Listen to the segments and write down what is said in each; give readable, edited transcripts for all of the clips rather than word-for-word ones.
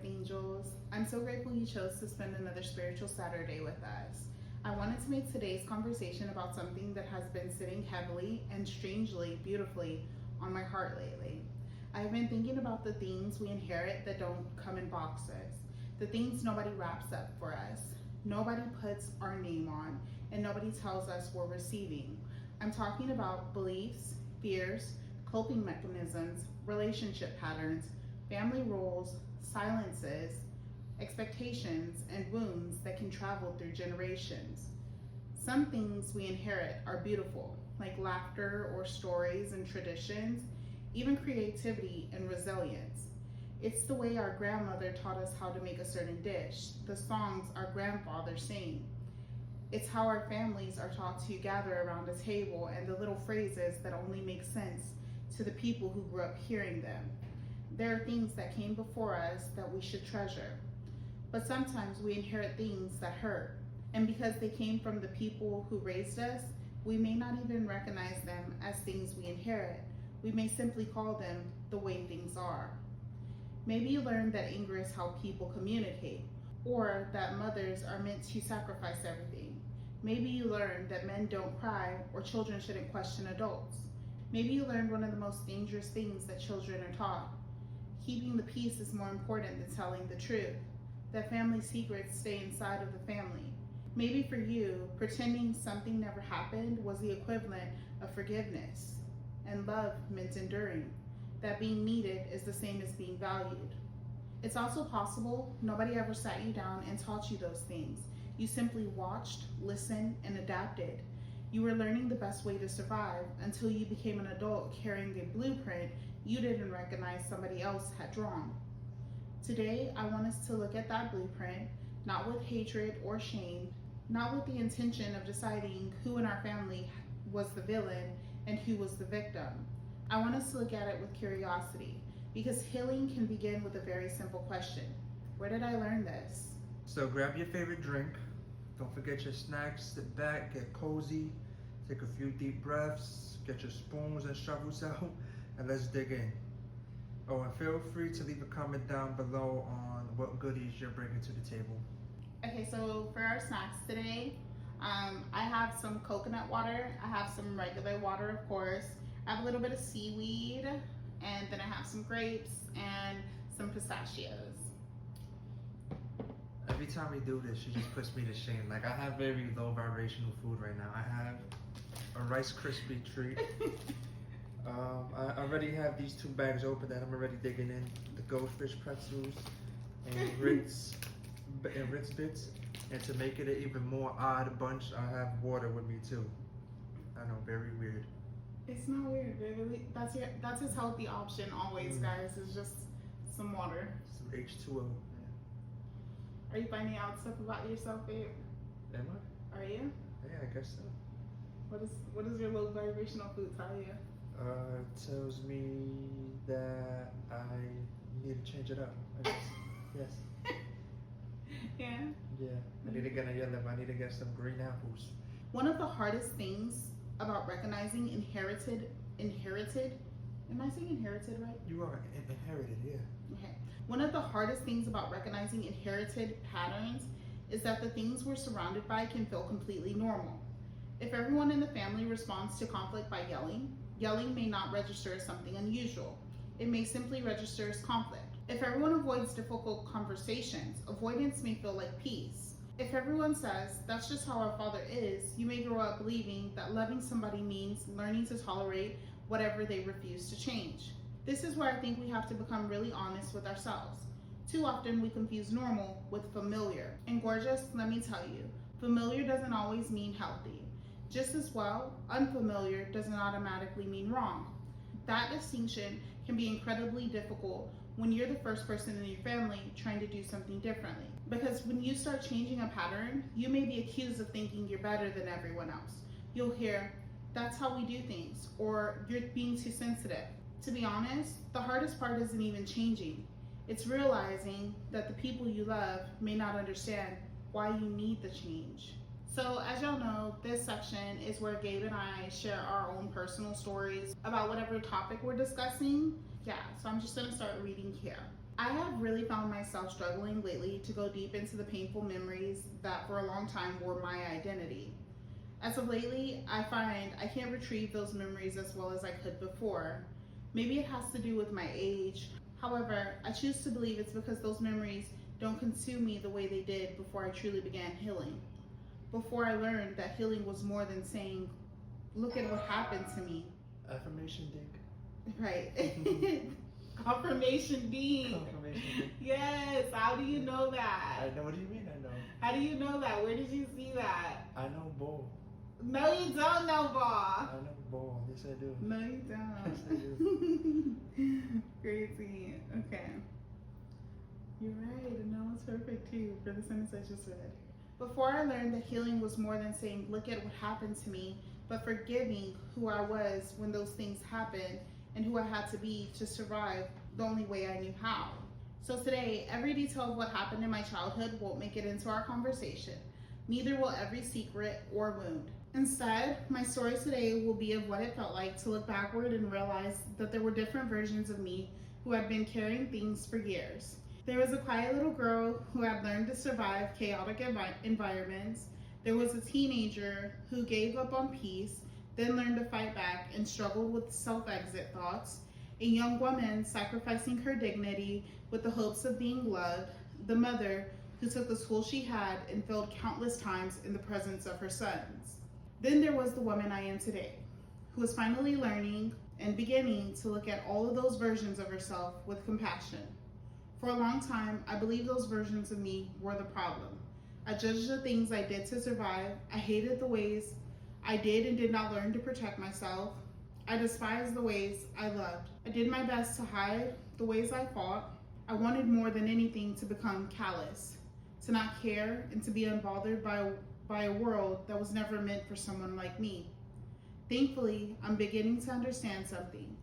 Earth Angels. I'm so grateful you chose to spend another spiritual Saturday with us. I wanted to make today's conversation about something that has been sitting heavily and strangely, beautifully on my heart lately. I've been thinking about the things we inherit that don't come in boxes, the things nobody wraps up for us, nobody puts our name on, and nobody tells us we're receiving. I'm talking about beliefs, fears, coping mechanisms, relationship patterns, family roles, silences, expectations, and wounds that can travel through generations. Some things we inherit are beautiful, like laughter or stories and traditions, even creativity and resilience. It's the way our grandmother taught us how to make a certain dish, the songs our grandfathers sing. It's how our families are taught to gather around a table, and the little phrases that only make sense to the people who grew up hearing them. There are things that came before us that we should treasure. But sometimes we inherit things that hurt. And because they came from the people who raised us, we may not even recognize them as things we inherit. We may simply call them the way things are. Maybe you learned that anger is how people communicate, or that mothers are meant to sacrifice everything. Maybe you learned that men don't cry or children shouldn't question adults. Maybe you learned one of the most dangerous things that children are taught. Keeping the peace is more important than telling the truth, that family secrets stay inside of the family. Maybe for you, pretending something never happened was the equivalent of forgiveness, and love meant enduring, that being needed is the same as being valued. It's also possible nobody ever sat you down and taught you those things. You simply watched, listened, and adapted. You were learning the best way to survive until you became an adult carrying a blueprint you didn't recognize somebody else had drawn. Today, I want us to look at that blueprint, not with hatred or shame, not with the intention of deciding who in our family was the villain and who was the victim. I want us to look at it with curiosity, because healing can begin with a very simple question. Where did I learn this? So grab your favorite drink. Don't forget your snacks. Sit back, get cozy, take a few deep breaths, get your spoons and shovels out, and let's dig in. Oh, and feel free to leave a comment down below on what goodies you're bringing to the table. Okay, so for our snacks today, I have some coconut water. I have some regular water, of course. I have a little bit of seaweed, and then I have some grapes and some pistachios. Every time we do this, she just puts me to shame. Like, I have very low vibrational food right now. I have a Rice Krispie treat. I already have these 2 bags open and I'm already digging in the goldfish pretzels and Ritz bits. And to make it an even more odd bunch, I have water with me too. I know, very weird. It's not weird, baby. That's his healthy option always, guys. It's just some water. Some H2O. Yeah. Are you finding out stuff about yourself, babe? Am I? Are you? Yeah, I guess so. What does your low vibrational food tell you? It tells me that I need to change it up, I guess. Yes. Yeah? Yeah. I need to get a yellow. I need to get some green apples. One of the hardest things about recognizing inherited, am I saying inherited right? You are inherited, yeah. Okay. One of the hardest things about recognizing inherited patterns is that the things we're surrounded by can feel completely normal. If everyone in the family responds to conflict by yelling may not register as something unusual. It may simply register as conflict. If everyone avoids difficult conversations, avoidance may feel like peace. If everyone says, that's just how our father is, you may grow up believing that loving somebody means learning to tolerate whatever they refuse to change. This is where I think we have to become really honest with ourselves. Too often we confuse normal with familiar. And gorgeous, let me tell you, familiar doesn't always mean healthy. Just as well, unfamiliar doesn't automatically mean wrong. That distinction can be incredibly difficult when you're the first person in your family trying to do something differently. Because when you start changing a pattern, you may be accused of thinking you're better than everyone else. You'll hear, that's how we do things, or you're being too sensitive. To be honest, the hardest part isn't even changing. It's realizing that the people you love may not understand why you need the change. So as y'all know, this section is where Gabe and I share our own personal stories about whatever topic we're discussing. Yeah, so I'm just gonna start reading here. I have really found myself struggling lately to go deep into the painful memories that for a long time were my identity. As of lately, I find I can't retrieve those memories as well as I could before. Maybe it has to do with my age. However, I choose to believe it's because those memories don't consume me the way they did before I truly began healing. Before I learned that healing was more than saying, look at what happened to me. Affirmation dig. Right. Confirmation being. Confirmation dig. Yes. How do you know that? I know. What do you mean? I know. How do you know that? Where did you see that? I know bull. No, you don't know, Bob. I know bull. Yes, I do. No, you don't. Yes, I do. Crazy. Okay. You're right. No, it's perfect too for the sentence I just read. Before I learned that healing was more than saying, look at what happened to me, but forgiving who I was when those things happened and who I had to be to survive the only way I knew how. So today, every detail of what happened in my childhood won't make it into our conversation. Neither will every secret or wound. Instead, my story today will be of what it felt like to look backward and realize that there were different versions of me who had been carrying things for years. There was a quiet little girl who had learned to survive chaotic environments. There was a teenager who gave up on peace, then learned to fight back and struggled with self-exit thoughts. A young woman sacrificing her dignity with the hopes of being loved. The mother who took the school she had and failed countless times in the presence of her sons. Then there was the woman I am today, who is finally learning and beginning to look at all of those versions of herself with compassion. For a long time, I believed those versions of me were the problem. I judged the things I did to survive. I hated the ways I did and did not learn to protect myself. I despised the ways I loved. I did my best to hide the ways I fought. I wanted more than anything to become callous, to not care, and to be unbothered by a world that was never meant for someone like me. Thankfully, I'm beginning to understand something.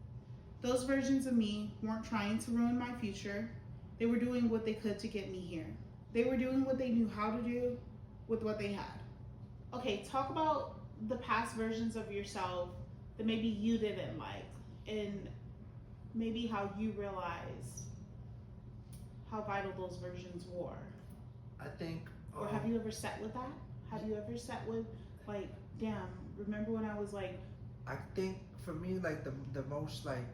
Those versions of me weren't trying to ruin my future. They were doing what they could to get me here. They were doing what they knew how to do with what they had. Okay, talk about the past versions of yourself that maybe you didn't like, and maybe how you realized how vital those versions were. I think. Or have you ever sat with that? Have you ever sat with, like, damn, remember when I was like... I think for me, like the most, like,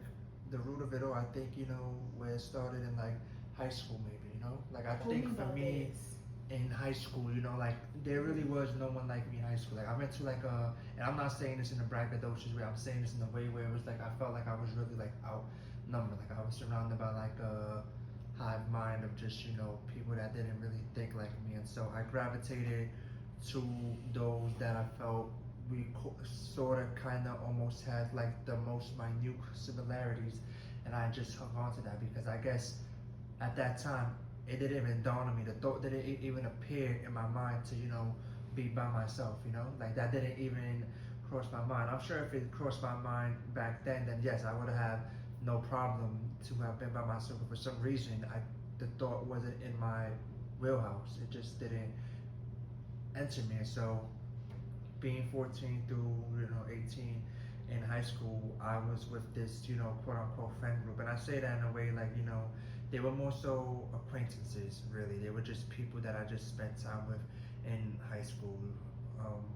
the root of it all, I think, you know, where it started in like high school maybe, you know? Like I think for me in high school, you know, like there really was no one like me in high school. Like I went to like and I'm not saying this in a braggadocious way, I'm saying this in a way where it was like I felt like I was really like outnumbered. Like I was surrounded by like a hive mind of just, you know, people that didn't really think like me, and so I gravitated to those that I felt we sort of kind of almost had like the most minute similarities, and I just hung on to that because I guess at that time it didn't even dawn on me, the thought didn't even appear in my mind to, you know, be by myself, you know, like that didn't even cross my mind. I'm sure if it crossed my mind back then yes, I would have no problem to have been by myself, but for some reason the thought wasn't in my wheelhouse. It just didn't enter me. And so being 14 through, you know, 18 in high school, I was with this, you know, quote unquote friend group, and I say that in a way like, you know, they were more so acquaintances, really. They were just people that I just spent time with in high school.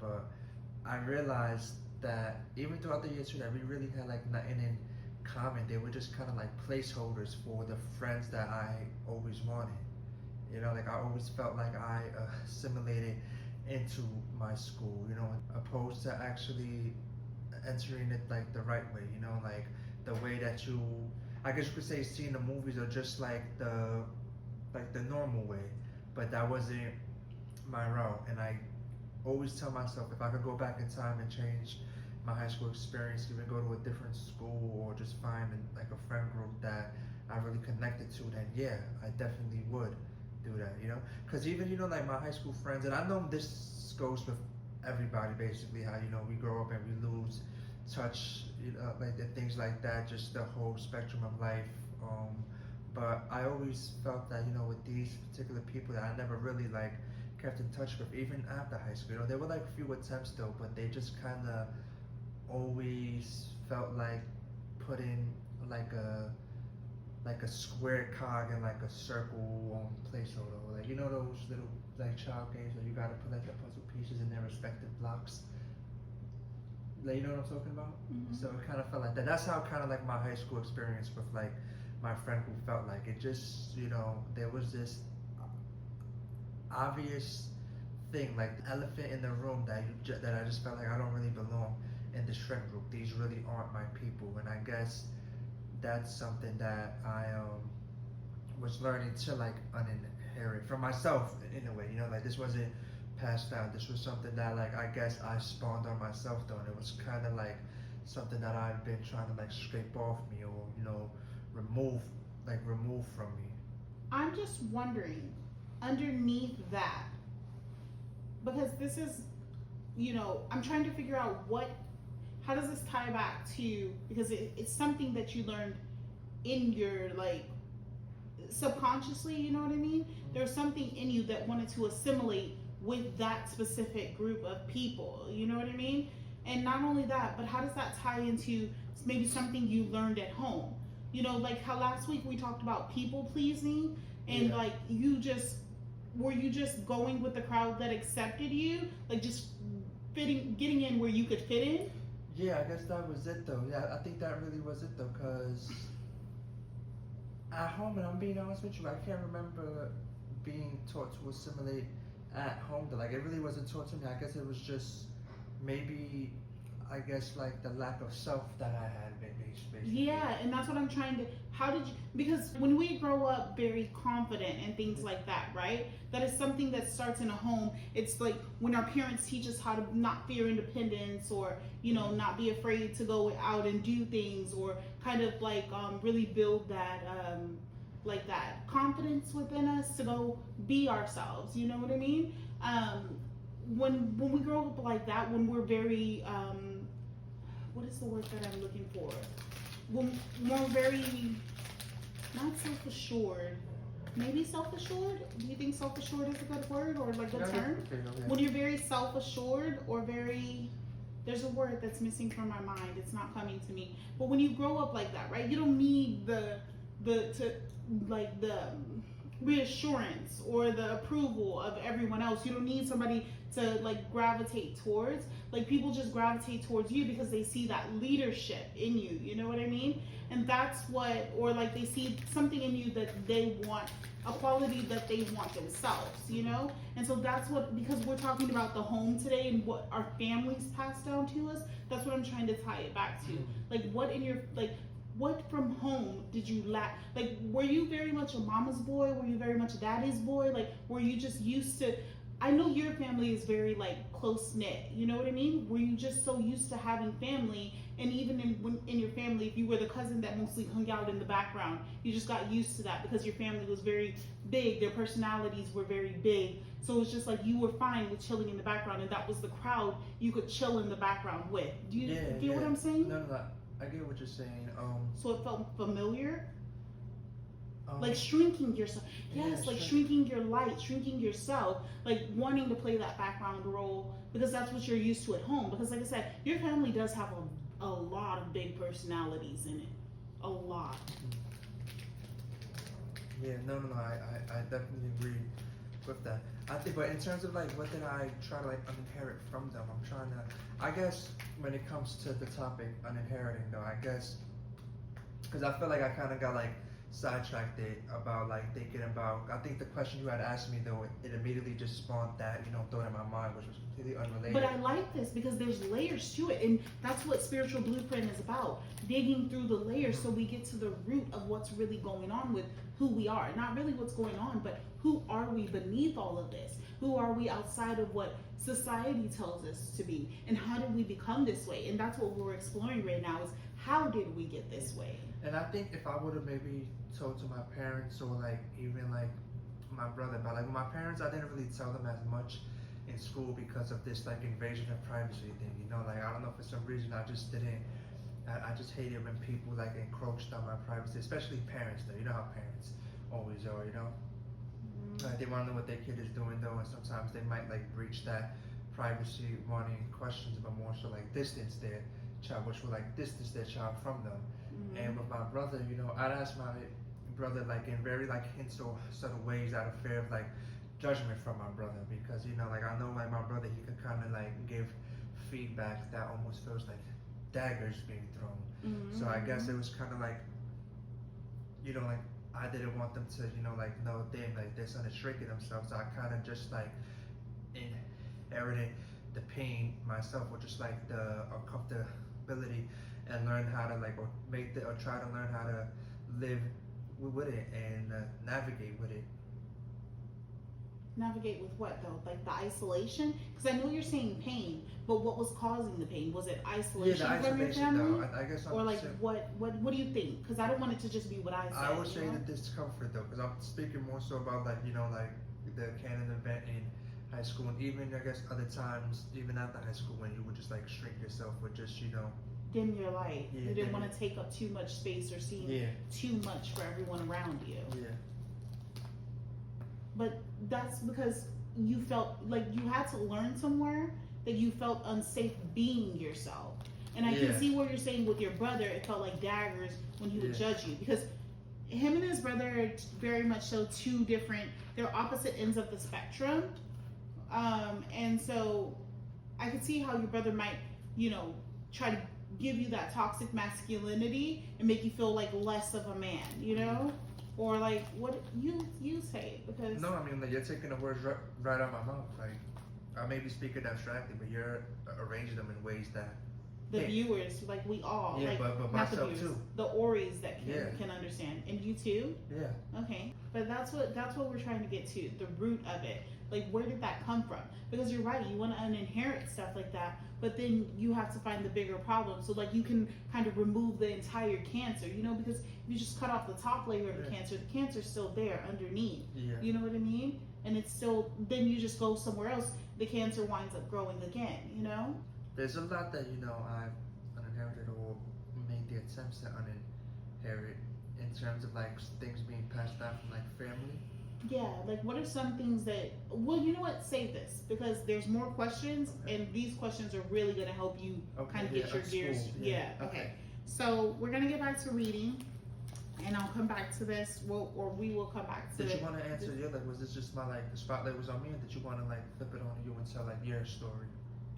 But I realized that even throughout the years too, that we really had like nothing in common. They were just kind of like placeholders for the friends that I always wanted. You know, like I always felt like I assimilated into my school, you know, opposed to actually entering it like the right way, you know, like the way that you, I guess you could say, seeing the movies are just like the normal way, but that wasn't my route. And I always tell myself if I could go back in time and change my high school experience, even go to a different school or just find like a friend group that I really connected to, then yeah, I definitely would do that, you know? Because even, you know, like my high school friends, and I know this goes with everybody basically, how, you know, we grow up and we lose touch, you know, like the things like that, just the whole spectrum of life. But I always felt that, you know, with these particular people that I never really like kept in touch with, even after high school, you know, there were like a few attempts though, but they just kind of always felt like putting like like a square cog and like a circle placeholder. Like, you know those little like child games where you gotta put like the puzzle pieces in their respective blocks. Like, you know what I'm talking about? Mm-hmm. So it kind of felt like that. That's how kind of like my high school experience with like my friend who felt like it. Just, you know, there was this obvious thing, like the elephant in the room that I just felt like I don't really belong in the shrimp group. These really aren't my people, and I guess that's something that I was learning to like uninherit from myself in a way. You know, like this wasn't passed down. This was something that like I guess I spawned on myself though, and it was kind of like something that I've been trying to like scrape off me or remove from me. I'm just wondering, underneath that, because this is, I'm trying to figure out how does this tie back to, because it's something that you learned in your, like, subconsciously, you know what I mean? There's something in you that wanted to assimilate with that specific group of people, you know what I mean? And not only that, but how does that tie into maybe something you learned at home? You know, like how last week we talked about people pleasing, and like were you just going with the crowd that accepted you, like just getting in where you could fit in? Yeah, I guess that was it though. Yeah, I think that really was it though, cause at home, and I'm being honest with you, I can't remember being taught to assimilate at home though. Like it really wasn't taught to me. I guess it was just maybe, I guess like the lack of self that I had basically. Yeah, and that's what I'm trying to. How did you? Because when we grow up very confident and things like that, right? That is something that starts in a home. It's like when our parents teach us how to not fear independence, or not be afraid to go out and do things, or kind of like really build that like that confidence within us to go be ourselves. You know what I mean? When we grow up like that, when we're very what is the word that I'm looking for? When we're very, not self-assured, maybe self-assured? Do you think self-assured is a good word or like a term? When you're very self-assured or very, there's a word that's missing from my mind, it's not coming to me. But when you grow up like that, right? You don't need the reassurance or the approval of everyone else. You don't need somebody to like gravitate towards. Like people just gravitate towards you because they see that leadership in you, you know what I mean? And that's what, or like they see something in you that they want, a quality that they want themselves, And so that's what, because we're talking about the home today and what our families pass down to us, that's what I'm trying to tie it back to. Like what from home did you lack? Like, were you very much a mama's boy? Were you very much a daddy's boy? Like, were you just used to, I know your family is very like close knit, you know what I mean? Were you just so used to having family, and even in your family, if you were the cousin that mostly hung out in the background, you just got used to that because your family was very big, their personalities were very big, so it was just like you were fine with chilling in the background, and that was the crowd you could chill in the background with. Do you get what I'm saying? No, I get what you're saying. So it felt familiar? Like shrinking yourself. Yes, like shrinking your light, shrinking yourself, like wanting to play that background role because that's what you're used to at home. Because like I said, your family does have a lot of big personalities in it. A lot. Yeah, no, I definitely agree with that. I think, but in terms of like what did I try to like uninherit from them, I'm trying to, I guess when it comes to the topic uninheriting though, I guess, because I feel like I kind of got like sidetracked it about like thinking about, I think the question you had asked me though, it immediately just spawned that thought in my mind, which was completely unrelated. But I like this because there's layers to it, and that's what Spiritual Blueprint is about, digging through the layers so we get to the root of what's really going on with who we are. Not really what's going on, but who are we beneath all of this? Who are we outside of what society tells us to be, and how did we become this way? And that's what we're exploring right now, is how did we get this way? And I think if I would have maybe told to my parents or like even like my brother, but like with my parents, I didn't really tell them as much in school because of this like invasion of privacy thing, like I don't know, for some reason I just didn't, I just hated when people like encroached on my privacy, especially parents though, you know how parents always are, Like they want to know what their kid is doing though, and sometimes they might like breach that privacy wanting questions, but more so like distance their child, which will like distance their child from them. And with my brother, I'd ask my brother like in very like in so subtle ways out of fear of like judgment from my brother, because you know like I know like my brother, he can kind of like give feedback that almost feels like daggers being thrown. Mm-hmm. So I guess it was kind of like, you know, like I didn't want them to, you know, like no, damn, like they're son is shrinking themselves. So I kind of just like inherited the pain myself, or just like the uncomfortability, and learn how to like, or make the, or try to learn how to live with it and navigate with it. Navigate with what though? Like the isolation? Because I know you're saying pain, but what was causing the pain? Was it isolation Yeah, the from your isolation family? though. I guess I'm Or like saying, what do you think? Because I don't want it to just be what I said. I would say you know? the discomfort though, because I'm speaking more so about like, you know, like the canon event in high school, and even I guess other times, even after high school, when you would just like shrink yourself with just, you know. Dim your light. Yeah, You didn't dim want to take up too much space or seem Yeah. too much for everyone around you. Yeah. But that's because you felt like you had to learn somewhere that you felt unsafe being yourself. And I can Yeah. see what you're saying with your brother. It felt like daggers when he would Yeah. judge you, because him and his brother are very much so two different. They're opposite ends of the spectrum, and so I could see how your brother might, you know, try to give you that toxic masculinity and make you feel like less of a man, you know, or like what you say, because No, I mean like you're taking the words right out of my mouth. Like I may be speaking abstractly, but you're arranging them in ways that. the Yeah. viewers, like we all, Yeah, like but not the myself viewers, too. the Ories that Yeah. can understand, and you too. Yeah. Okay, but that's what we're trying to get to, the root of it. Like, where did that come from? Because you're right, you want to uninherit stuff like that, but then you have to find the bigger problem. So like you can kind of remove the entire cancer, you know, because if you just cut off the top layer of the cancer's still there underneath. Yeah. You know what I mean? And it's still, then you just go somewhere else, the cancer winds up growing again, you know? There's a lot that, you know, I've uninherited or made the attempts to uninherit in terms of like things being passed down from like family. Yeah, like what are some things that, well, you know what, save this, because there's more questions, and these questions are really going to help you kind of get your gears. School, Yeah, okay. So we're going to get back to reading, and I'll come back to this, or we will come back to Did it. you want to answer the other? Was this just my like the spotlight was on me, or did you want to like flip it on you and tell like your story?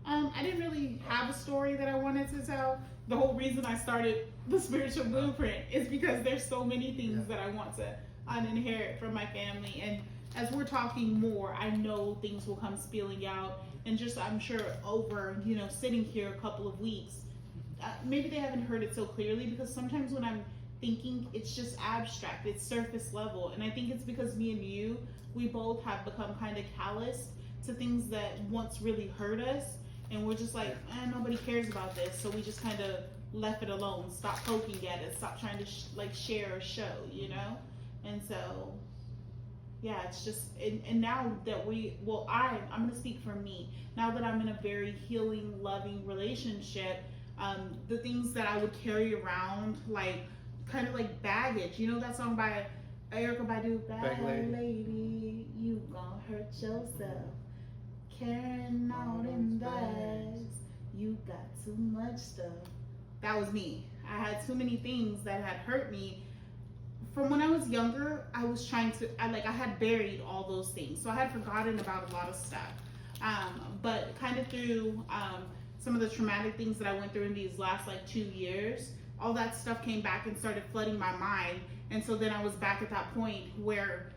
I didn't really have a story that I wanted to tell. The whole reason I started the spiritual blueprint is because there's so many things that I want to uninherit from my family, and as we're talking more, I know things will come spilling out, and just I'm sure over, you know, sitting here a couple of weeks, maybe they haven't heard it so clearly, because sometimes when I'm thinking, it's just abstract, it's surface level, and I think it's because me and you, we both have become kind of callous to things that once really hurt us, and we're just like, nobody cares about this, so we just kind of left it alone, stop poking at it, stop trying to like share or show, you know. And so, yeah, it's just, and now that I'm going to speak for me. Now that I'm in a very healing, loving relationship, the things that I would carry around, like, kind of like baggage. You know that song by Erykah Badu, Bad Lady, you gon' hurt yourself. Carrying out in bags, you got too much stuff. That was me. I had too many things that had hurt me. From when I was younger, I had buried all those things. So I had forgotten about a lot of stuff. But kind of through some of the traumatic things that I went through in these last like 2 years, all that stuff came back and started flooding my mind. And so then I was back at that point where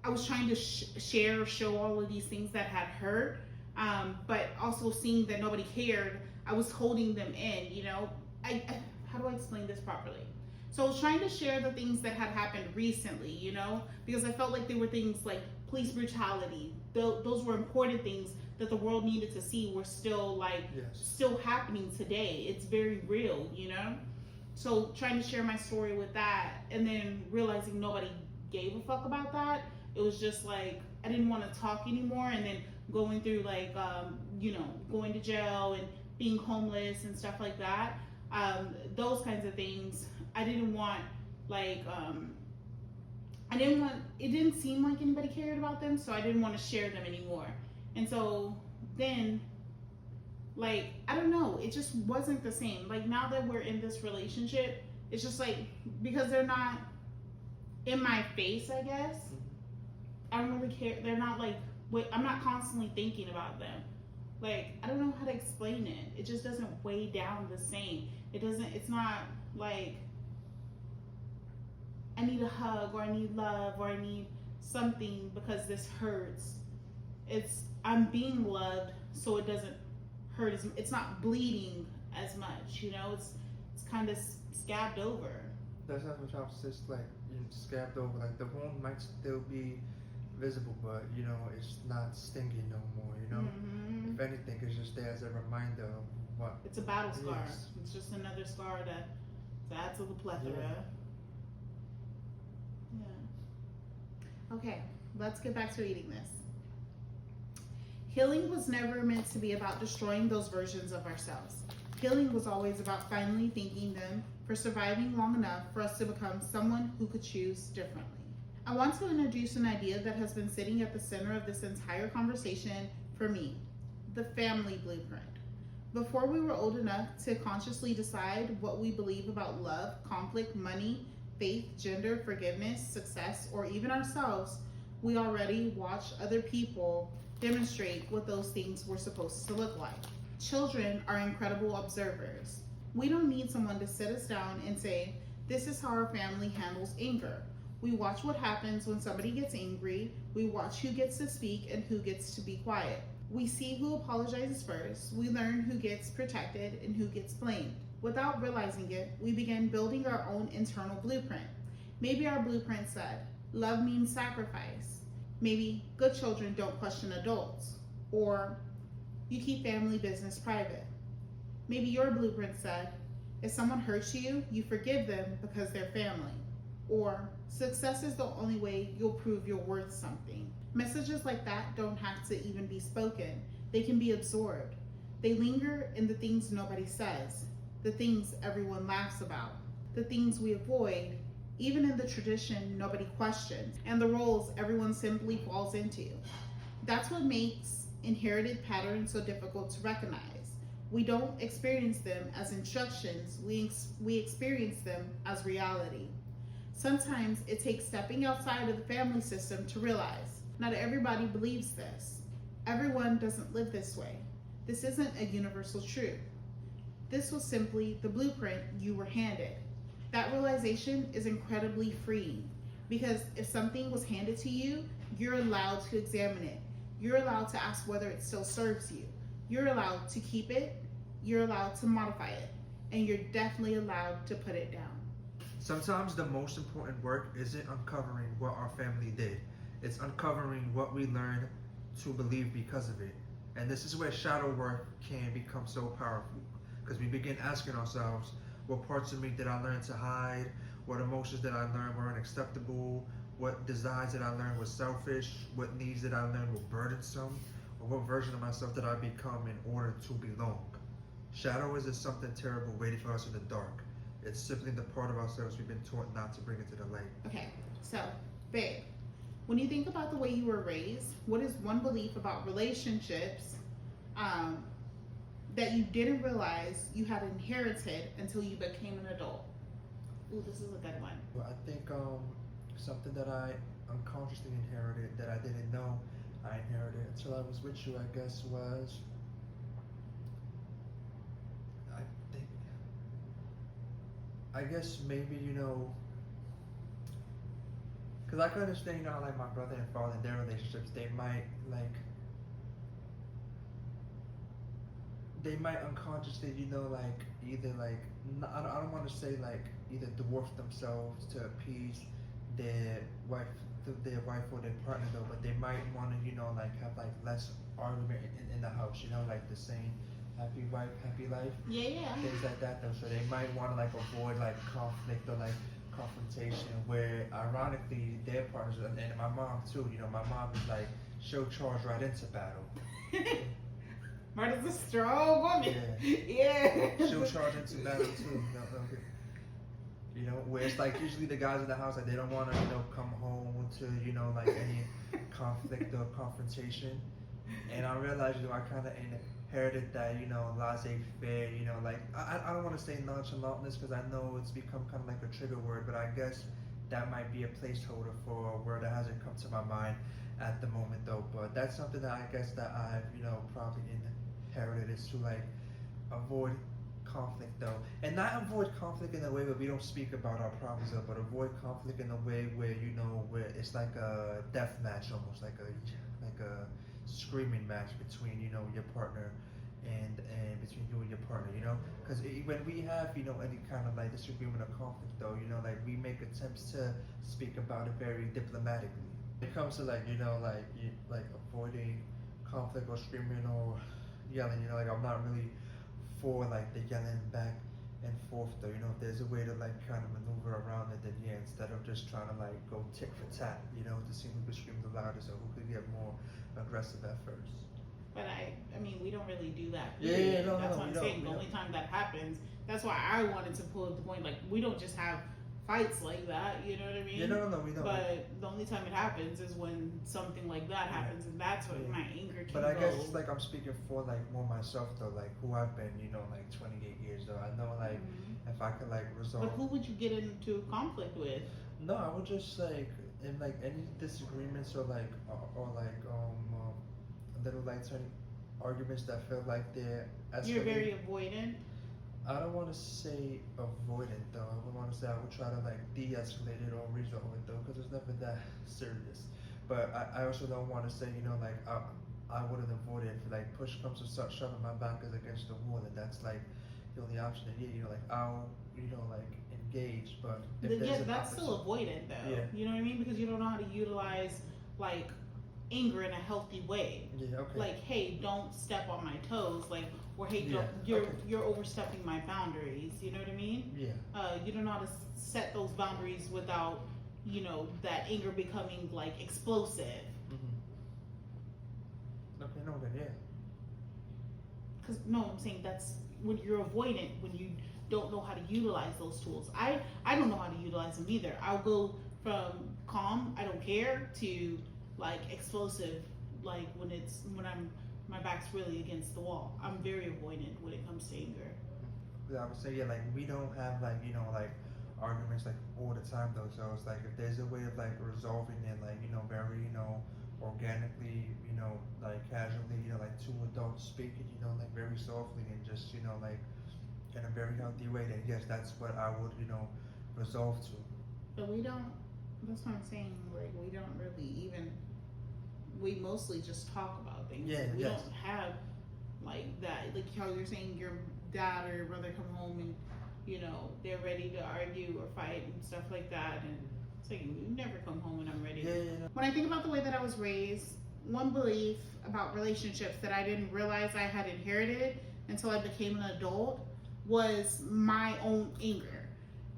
I was trying to show all of these things that had hurt, but also seeing that nobody cared, I was holding them in, you know. How do I explain this properly? So I was trying to share the things that had happened recently, you know, because I felt like they were things like police brutality. Those were important things that the world needed to see were still still happening today. It's very real, you know. So trying to share my story with that, and then realizing nobody gave a fuck about that. It was just like I didn't want to talk anymore, and then going through like you know, going to jail and being homeless and stuff like that. Those kinds of things. I didn't want it didn't seem like anybody cared about them, so I didn't want to share them anymore. And so then, like, I don't know, it just wasn't the same. Like, now that we're in this relationship, it's just like, because they're not in my face, I guess. I don't really care. They're not like, wait, I'm not constantly thinking about them. Like, I don't know how to explain it. It just doesn't weigh down the same. It's not like I need a hug or I need love or I need something because this hurts. I'm being loved, so it doesn't hurt it's not bleeding as much, it's kind of scabbed over. That's how sometimes it's just like scabbed over. Like the wound might still be visible, but it's not stinging no more. Mm-hmm. If anything, it's just there as a reminder of what. It's a battle scar. Yes. It's just another scar to add to the plethora. Yeah. Okay, let's get back to reading this. Healing was never meant to be about destroying those versions of ourselves. Healing was always about finally thanking them for surviving long enough for us to become someone who could choose differently. I want to introduce an idea that has been sitting at the center of this entire conversation for me, the family blueprint. Before we were old enough to consciously decide what we believe about love, conflict, money, faith, gender, forgiveness, success, or even ourselves, we already watched other people demonstrate what those things were supposed to look like. Children are incredible observers. We don't need someone to sit us down and say, this is how our family handles anger. We watch what happens when somebody gets angry. We watch who gets to speak and who gets to be quiet. We see who apologizes first. We learn who gets protected and who gets blamed. Without realizing it, we begin building our own internal blueprint. Maybe our blueprint said, love means sacrifice. Maybe good children don't question adults. Or you keep family business private. Maybe your blueprint said, if someone hurts you, you forgive them because they're family. Or success is the only way you'll prove you're worth something. Messages like that don't have to even be spoken. They can be absorbed. They linger in the things nobody says, the things everyone laughs about, the things we avoid, even in the tradition nobody questions, and the roles everyone simply falls into. That's what makes inherited patterns so difficult to recognize. We don't experience them as instructions, we experience them as reality. Sometimes it takes stepping outside of the family system to realize not everybody believes this. Everyone doesn't live this way. This isn't a universal truth. This was simply the blueprint you were handed. That realization is incredibly freeing because if something was handed to you, you're allowed to examine it. You're allowed to ask whether it still serves you. You're allowed to keep it. You're allowed to modify it. And you're definitely allowed to put it down. Sometimes the most important work isn't uncovering what our family did. It's uncovering what we learned to believe because of it. And this is where shadow work can become so powerful because we begin asking ourselves, what parts of me did I learn to hide? What emotions did I learn were unacceptable? What desires did I learn were selfish? What needs did I learn were burdensome? Or what version of myself did I become in order to belong? Shadow isn't something terrible waiting for us in the dark. It's simply the part of ourselves we've been taught not to bring into the light. Okay, so, babe, when you think about the way you were raised, what is one belief about relationships that you didn't realize you had inherited until you became an adult? Ooh, this is a good one. Well, I think something that I unconsciously inherited that I didn't know I inherited until I was with you, I guess, was I guess maybe, because I can understand, like my brother and father in their relationships, they might unconsciously, either I don't want to say either dwarf themselves to appease their wife or their partner though, but they might want to, have less argument in the house, like the saying, happy wife, happy life. Yeah. Things like that though. So they might want to avoid conflict or confrontation where ironically their partners and my mom too, my mom is she'll charge right into battle. Marta's a strong woman. Yeah. She'll charge into battle too. Where it's usually the guys in the house they don't want to come home to any conflict or confrontation. And I realized I kind of inherited that laissez-faire, I don't want to say nonchalantness because I know it's become kind of a trigger word, but I guess that might be a placeholder for a word that hasn't come to my mind at the moment though. But that's something that I guess that I've, probably inherited, is to like avoid conflict though, and not avoid conflict in a way where we don't speak about our problems though, but avoid conflict in a way where where it's like a death match, almost like a screaming match between your partner and between you and your partner, because when we have any kind of like disagreement or conflict though, like we make attempts to speak about it very diplomatically. When it comes to like like avoiding conflict or screaming or yelling, like I'm not really for like the yelling back and forth though. If there's a way to like kind of maneuver around it, then yeah, instead of just trying to like go tit for tat, to see who could scream the loudest or who could get more aggressive at first. But I mean, we don't really do that. Yeah, no, that's no, what I'm we saying. don't. The only time that happens, that's why I wanted to pull up the point. Like, we don't just have fights like that. You know what I mean? Yeah, no, we don't. But the only time it happens is when something like that happens, and that's when my anger can But I go. guess it's like I'm speaking for like more myself though, like who I've been, like 28 years though. I know like if I could like resolve. But who would you get into conflict with? No, I would just like in like any disagreements or like little like tiny arguments that feel like they're escalating. You're very avoidant. I don't want to say avoidant though. I would want to say I would try to like de-escalate it or resolve it though, because it's never that serious. But I also don't want to say like I wouldn't avoid it if like push comes to start shoving my back is against the wall, and that's like the only option. And yeah, like I'll like engage, but if there's an that's still avoidant though. Yeah. You know what I mean? Because you don't know how to utilize like anger in a healthy way. Yeah, okay. Like, hey, don't step on my toes. Like, or hey, you're overstepping my boundaries. You know what I mean? Yeah. You don't know how to set those boundaries without that anger becoming like explosive. Okay, no, then yeah. Because no, I'm saying that's when you're avoidant, when you don't know how to utilize those tools. I don't know how to utilize them either. I'll go from calm, I don't care, to like explosive, like when my back's really against the wall. I'm very avoidant when it comes to anger. I would say like we don't have like like arguments like all the time though. So it's like if there's a way of like resolving it like very organically, like casually, like two adults speaking, like very softly and just like in a very healthy way, then yes, that's what I would resolve to. But we don't. That's what I'm saying. Like we don't really even. We mostly just talk about things. Yeah. We don't have like that. Like how you're saying your dad or your brother come home and they're ready to argue or fight and stuff like that, and it's like you never come home and I'm ready. Yeah. When I think about the way that I was raised, one belief about relationships that I didn't realize I had inherited until I became an adult was my own anger.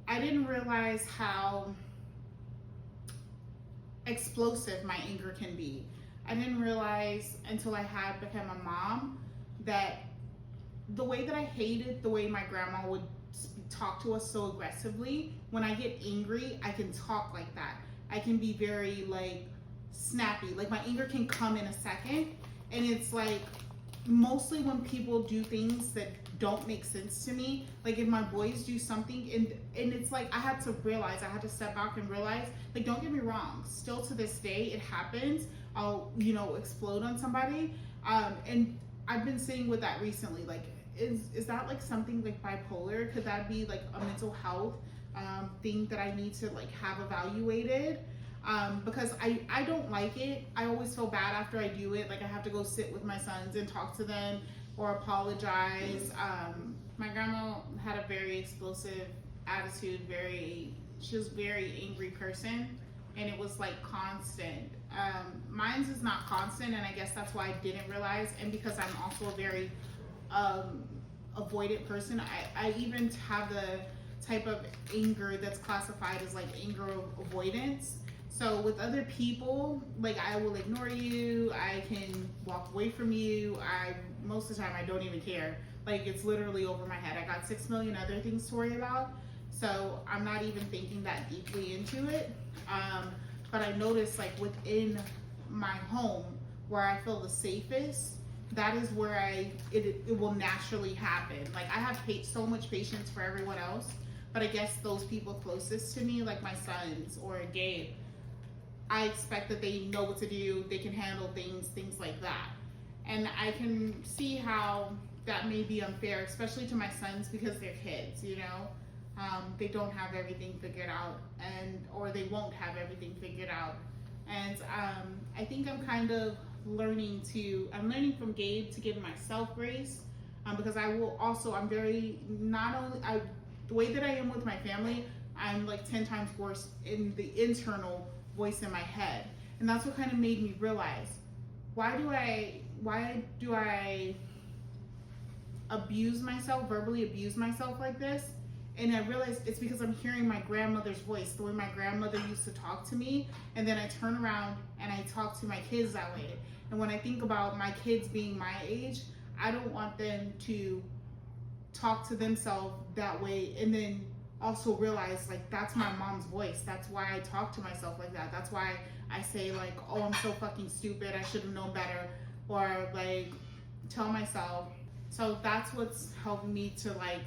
I didn't realize how explosive my anger can be. I didn't realize until I had become a mom that the way that I hated the way my grandma would talk to us so aggressively, when I get angry, I can talk like that. I can be very like snappy. Like my anger can come in a second, and it's like mostly when people do things that don't make sense to me. Like if my boys do something and it's like I had to step back and realize, like, don't get me wrong, still to this day it happens. I'll explode on somebody, and I've been sitting with that recently. Like is that like something like bipolar? Could that be like a mental health thing that I need to like have evaluated? Because I don't like it. I always feel bad after I do it. Like I have to go sit with my sons and talk to them or apologize. My grandma had a very explosive attitude. She was a very angry person, and it was like constant. Mine's is not constant, and I guess that's why I didn't realize. And because I'm also a very avoidant person, I even have the type of anger that's classified as like anger avoidance. So with other people, like I will ignore you, I can walk away from you, most of the time I don't even care. Like it's literally over my head. I got 6 million other things to worry about, so I'm not even thinking that deeply into it. But I noticed like within my home where I feel the safest, that is where it will naturally happen. Like I have so much patience for everyone else, But I guess those people closest to me, like my sons or Gabe, I expect that they know what to do, they can handle things like that. And I can see how that may be unfair, especially to my sons because they're kids, you know. They don't have everything figured out, or they won't have everything figured out. And I think I'm kind of learning from Gabe to give myself grace, because I'm very, not only, the way that I am with my family, I'm like 10 times worse in the internal voice in my head. And that's what kind of made me realize, why do I verbally abuse myself like this? And I realized it's because I'm hearing my grandmother's voice, the way my grandmother used to talk to me, and then I turn around and I talk to my kids that way. And when I think about my kids being my age, I don't want them to talk to themselves that way and then also realize, like, that's my mom's voice. That's why I talk to myself like that. That's why I say, like, oh, I'm so fucking stupid, I should have known better, or like tell myself. So that's what's helped me to like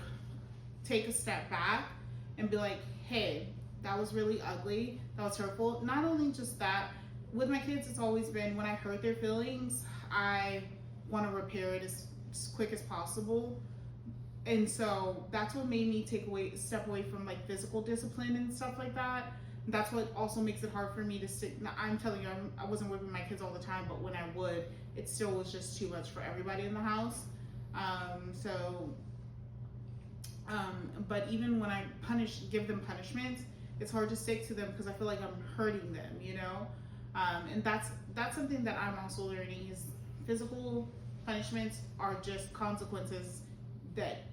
take a step back and be like, hey, that was really ugly, that was hurtful. Not only just that, with my kids, it's always been, when I hurt their feelings, I want to repair it as quick as possible. And so that's what made me step away from like physical discipline and stuff like that. That's what also makes it hard for me to stick. Now, I'm telling you, I wasn't whipping my kids all the time, but when I would, it still was just too much for everybody in the house. But even when I give them punishments, it's hard to stick to them because I feel like I'm hurting them, you know? And that's something that I'm also learning, is physical punishments are just consequences that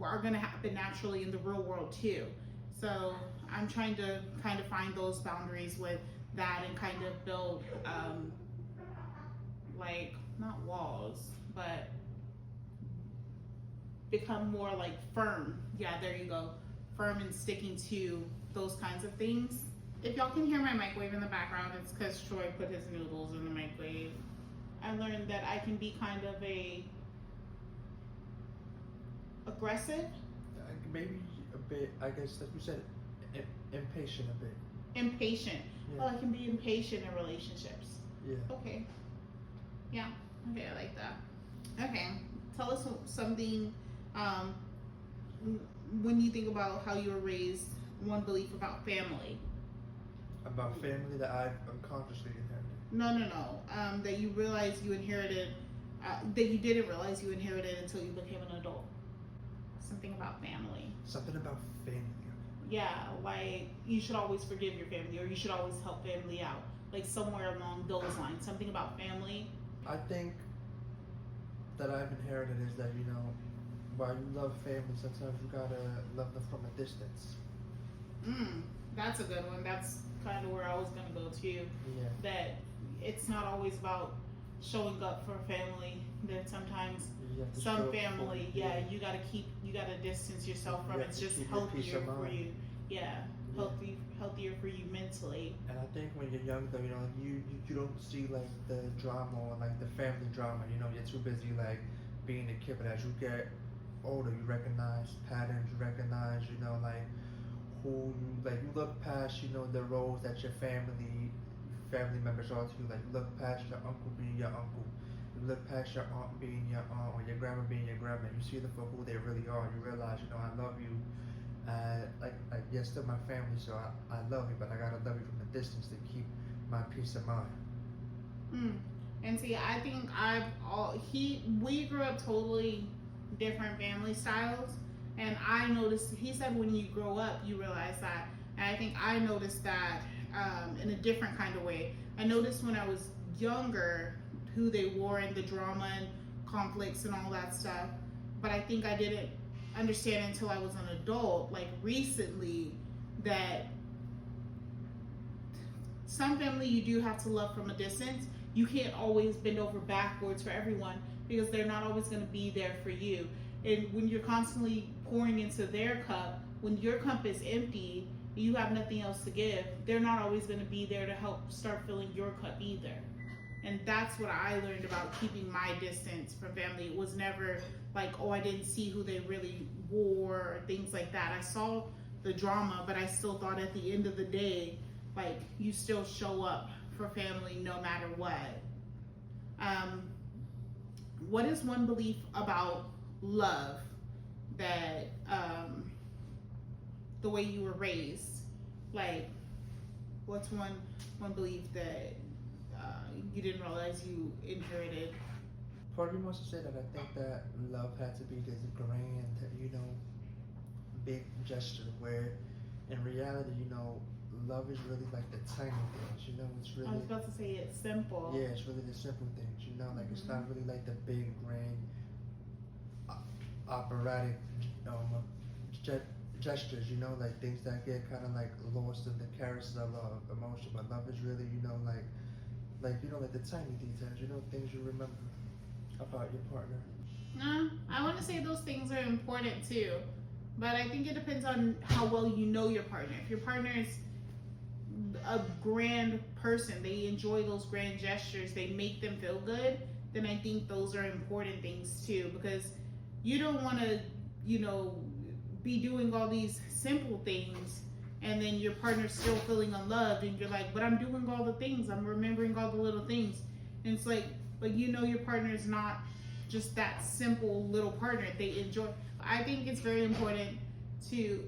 are going to happen naturally in the real world too. So I'm trying to kind of find those boundaries with that and kind of build, like, not walls, but become more like firm. Yeah, there you go. Firm and sticking to those kinds of things. If y'all can hear my microwave in the background, it's because Troy put his noodles in the microwave. I learned that I can be kind of aggressive. Maybe a bit, I guess, like you said, impatient a bit. Impatient. Yeah. Well, I can be impatient in relationships. Yeah. Okay. Yeah. Okay, I like that. Okay. Tell us something, when you think about how you were raised, one belief about family. About family that I've unconsciously inherited. No. That you realized you inherited, that you didn't realize you inherited until you became an adult. Something about family. Something about family. Yeah, like you should always forgive your family, or you should always help family out. Like somewhere along those lines. Something about family. I think that I've inherited is that, you know, while you love family, sometimes you gotta love them from a distance. That's a good one. That's kind of where I was gonna go to. Yeah. That it's not always about showing up for family. That sometimes some family, you gotta distance yourself from. It's just healthier for you. Yeah, healthier for you mentally. And I think when you're young, though, you know, you don't see like the drama or like the family drama. You know, you're too busy like being a kid. But as you get older, you recognize patterns. You recognize, you know, like who you look past, you know, the roles that your family members are to you. Like you look past your uncle being your uncle. You look past your aunt being your aunt, or your grandma being your grandma. You see them for who they really are. You realize, you know, I love you. Like you're still my family, so I love you, but I gotta love you from a distance to keep my peace of mind. And see, I think we grew up totally different family styles, and I noticed, he said when you grow up, you realize that, and I think I noticed that in a different kind of way. I noticed when I was younger who they were and the drama and conflicts and all that stuff, but I think I didn't understand until I was an adult, like recently, that some family you do have to love from a distance. You can't always bend over backwards for everyone because they're not always going to be there for you. And when you're constantly pouring into their cup, when your cup is empty, you have nothing else to give, they're not always going to be there to help start filling your cup either. And that's what I learned about keeping my distance from family. It was never like, oh, I didn't see who they really wore or things like that. I saw the drama, but I still thought at the end of the day, like, you still show up for family no matter what. Um, what is one belief about love that the way you were raised? Like, what's one belief that you didn't realize you inherited? Part of me wants to say that I think that love had to be this grand, big gesture where in reality, love is really like the tiny things, it's I really, was about to say it's simple. yeah, it's really the simple things, like it's not really like the big, grand, operatic, gestures, like things that get kind of like lost in the carousel of emotion, but love is really, like the tiny details, things you remember about your partner. I want to say those things are important too, but I think it depends on how well you know your partner. If your partner is a grand person, they enjoy those grand gestures, they make them feel good, then I think those are important things too, because you don't want to, be doing all these simple things and then your partner's still feeling unloved and you're like, but I'm doing all the things, I'm remembering all the little things. And it's like, but your partner is not just that simple little partner. They enjoy. I think it's very important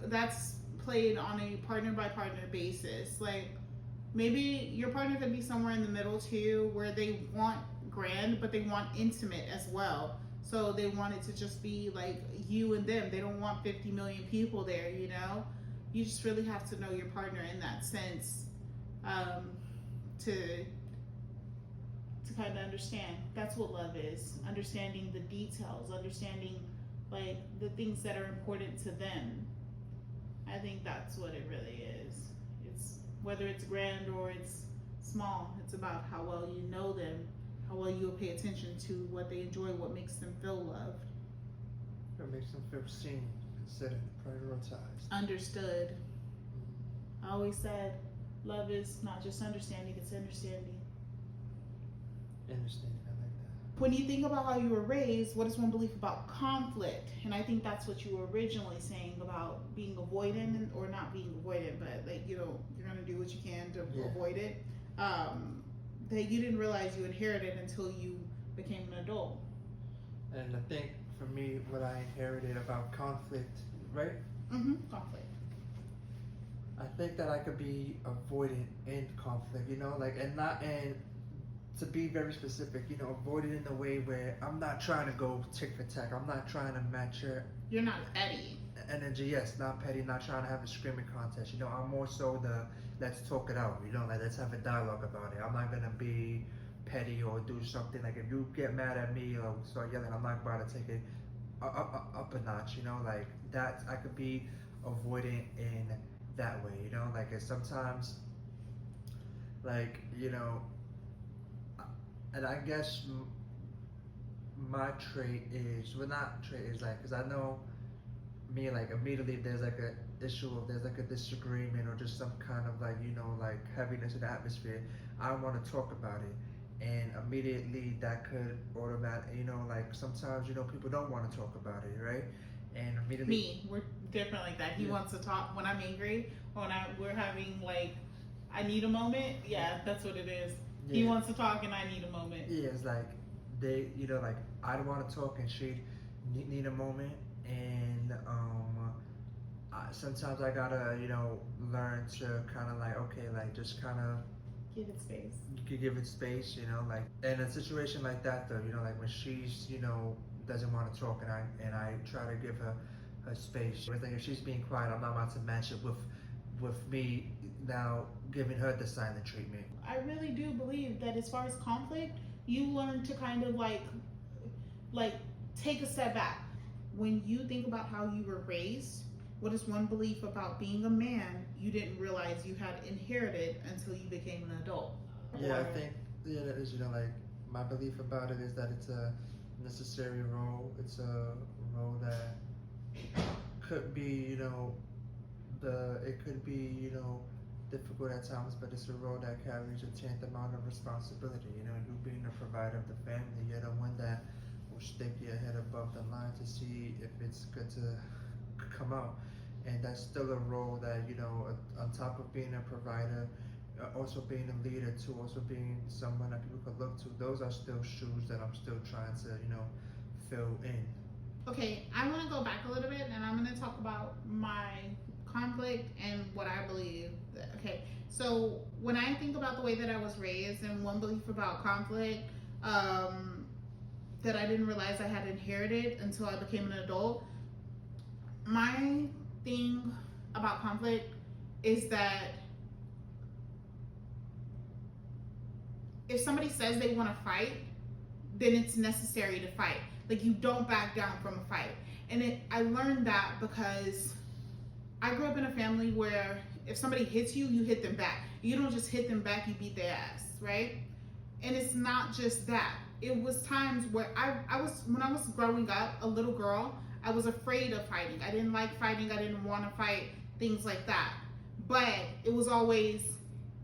that's played on a partner by partner basis. Like, maybe your partner could be somewhere in the middle too, where they want grand, but they want intimate as well. So they want it to just be like you and them. They don't want 50 million people there, You just really have to know your partner in that sense, to kind of understand. That's what love is. Understanding the details, understanding like the things that are important to them. I think that's what it really is. It's whether it's grand or it's small, it's about how well you know them, how well you'll pay attention to what they enjoy, what makes them feel loved. What makes them feel seen, considered, prioritized, understood. I always said love is not just understanding, it's understanding. Understanding, I like that. When you think about how you were raised, what is one belief about conflict? And I think that's what you were originally saying about being avoidant, or not being avoidant, but like, you're gonna do what you can to avoid it. That you didn't realize you inherited until you became an adult. And I think for me, what I inherited about conflict, right? Conflict. I think that I could be avoidant in conflict, and to be very specific, avoid it in a way where I'm not trying to go tick for tack. I'm not trying to match your You're not petty energy. Yes, not petty. Not trying to have a screaming contest. I'm more so the let's talk it out. Like let's have a dialogue about it. I'm not gonna be petty or do something like if you get mad at me or start yelling, I'm not about to take it up a notch. Like that. I could be avoidant in that way. Like sometimes, like and I guess my trait is, well, not trait is like, because I know me, like immediately if there's like a issue, if there's like a disagreement or just some kind of like like heaviness in the atmosphere, I want to talk about it, and immediately that could automatically, like sometimes people don't want to talk about it, right? And immediately we're different like that. He wants to talk when I'm angry, when we're having like, I need a moment. That's what it is. He wants to talk and I need a moment. It's like they, like I don't want to talk and she need a moment, and sometimes I gotta, learn to kind of like, okay, like just kind of give it space. You could give it space, like in a situation like that though, like when she's, doesn't want to talk and I try to give her space. I think if she's being quiet, I'm not about to match it with me now giving her the silent treatment. I really do believe that as far as conflict, you learn to kind of like take a step back. When you think about how you were raised, what is one belief about being a man you didn't realize you had inherited until you became an adult? I think that is, like my belief about it is that it's a necessary role. It's a role that could be, it could be, difficult at times, but it's a role that carries a tenth amount of responsibility. You know, you being the provider of the family, you're the one that will stick your head above the line to see if it's good to come out. And that's still a role that, you know, on top of being a provider, also being a leader too, also being someone that people could look to. Those are still shoes that I'm still trying to, you know, fill in. Okay, I want to go back a little bit and I'm going to talk about my conflict and what I believe. Okay, so when I think about the way that I was raised and one belief about conflict that I didn't realize I had inherited until I became an adult, my thing about conflict is that if somebody says they want to fight, then it's necessary to fight. Like, you don't back down from a fight. And I learned that because I grew up in a family where if somebody hits you, you hit them back. You don't just hit them back, you beat their ass, right? And it's not just that. It was times where when I was growing up, a little girl, I was afraid of fighting. I didn't like fighting. I didn't want to fight, things like that. But it was always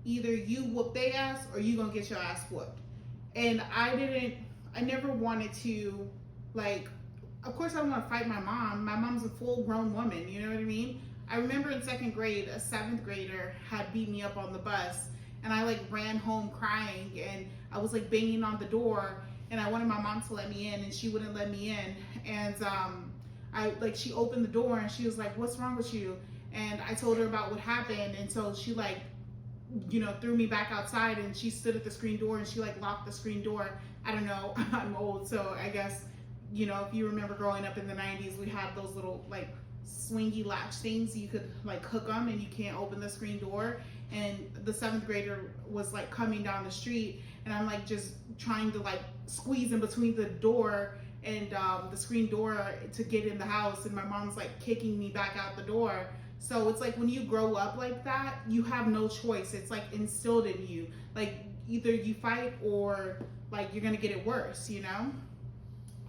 either you whoop their ass or you gonna get your ass whooped. And I never wanted to, like, of course I don't want to fight my mom. My mom's a full grown woman, you know what I mean? I remember in second grade, a seventh grader had beat me up on the bus and I like ran home crying and I was like banging on the door and I wanted my mom to let me in and she wouldn't let me in. And she opened the door and she was like, "What's wrong with you?" And I told her about what happened. And so she like, you know, threw me back outside and she stood at the screen door and she like locked the screen door. I don't know, I'm old, so I guess, you know, if you remember growing up in the 90s, we had those little like swingy latch things. You could like hook them and you can't open the screen door. And the seventh grader was like coming down the street and I'm like just trying to like squeeze in between the door and the screen door to get in the house, and my mom's like kicking me back out the door. So it's like when you grow up like that, you have no choice. It's like instilled in you. Like either you fight or like you're gonna get it worse, you know?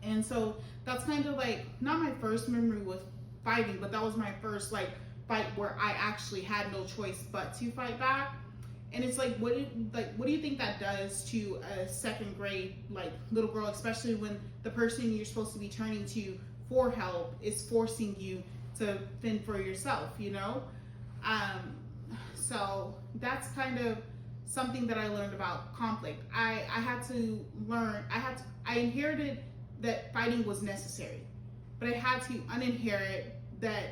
And so that's kind of like not my first memory with fighting, but that was my first like fight where I actually had no choice but to fight back. And it's like what do you think that does to a second grade like little girl, especially when the person you're supposed to be turning to for help is forcing you to fend for yourself, you know? So that's kind of something that I learned about conflict. I had to learn, I inherited that fighting was necessary, but I had to uninherit that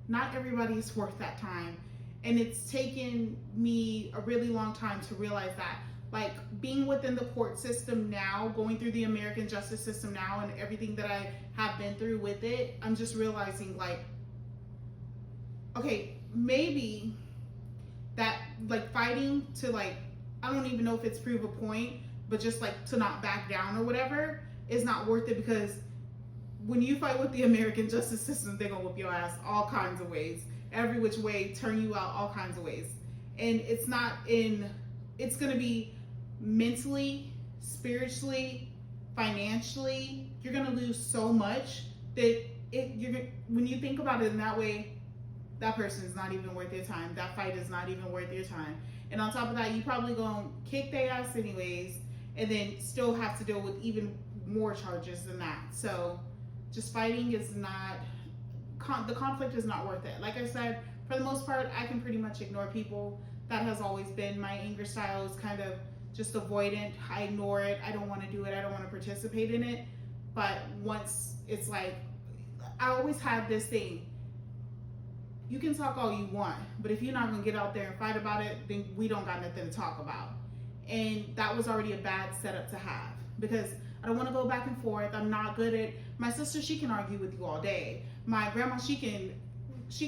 not everybody is worth that time. And it's taken me a really long time to realize that. Like being within the court system now, going through the American justice system now and everything that I have been through with it, I'm just realizing like, okay, maybe that like fighting to like, I don't even know if it's prove a point, but just like to not back down or whatever is not worth it, because when you fight with the American justice system, they're gonna whoop your ass all kinds of ways, every which way, turn you out all kinds of ways. And it's gonna be mentally, spiritually, financially, you're gonna lose so much that when you think about it in that way, that person is not even worth your time. That fight is not even worth your time. And on top of that, you probably gonna kick their ass anyways, and then still have to deal with even more charges than that. So just fighting is not, the conflict is not worth it. Like I said, for the most part, I can pretty much ignore people. That has always been my anger style, is kind of just avoidant. I ignore it. I don't want to do it. I don't want to participate in it. But once it's like, I always had this thing, you can talk all you want, but if you're not gonna get out there and fight about it, then we don't got nothing to talk about. And that was already a bad setup to have, because I don't want to go back and forth. I'm not good at, my sister, she can argue with you all day. My grandma, she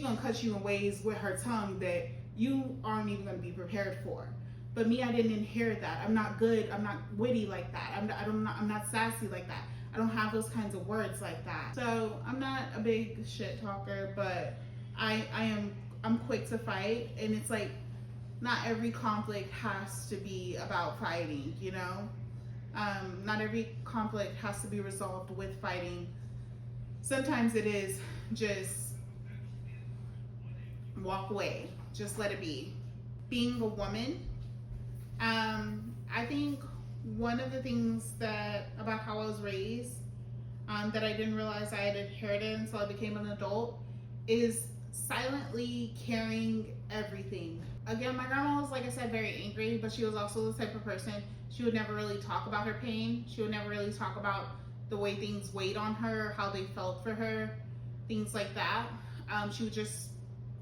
gonna cut you in ways with her tongue that you aren't even gonna be prepared for. But me, I didn't inherit that. I'm not good. I'm not witty like that. I'm not sassy like that. I don't have those kinds of words like that. So I'm not a big shit talker, but I'm quick to fight. And it's like, not every conflict has to be about fighting, you know? Not every conflict has to be resolved with fighting. Sometimes it is just walk away, just let it be. being a woman, I think one of the things that about how I was raised, that I didn't realize I had inherited until I became an adult, is silently carrying everything. Again, my grandma was, like I said, very angry, but she was also the type of person, she would never really talk about her pain. She would never really talk about the way things weighed on her, how they felt for her, things like that. She would just,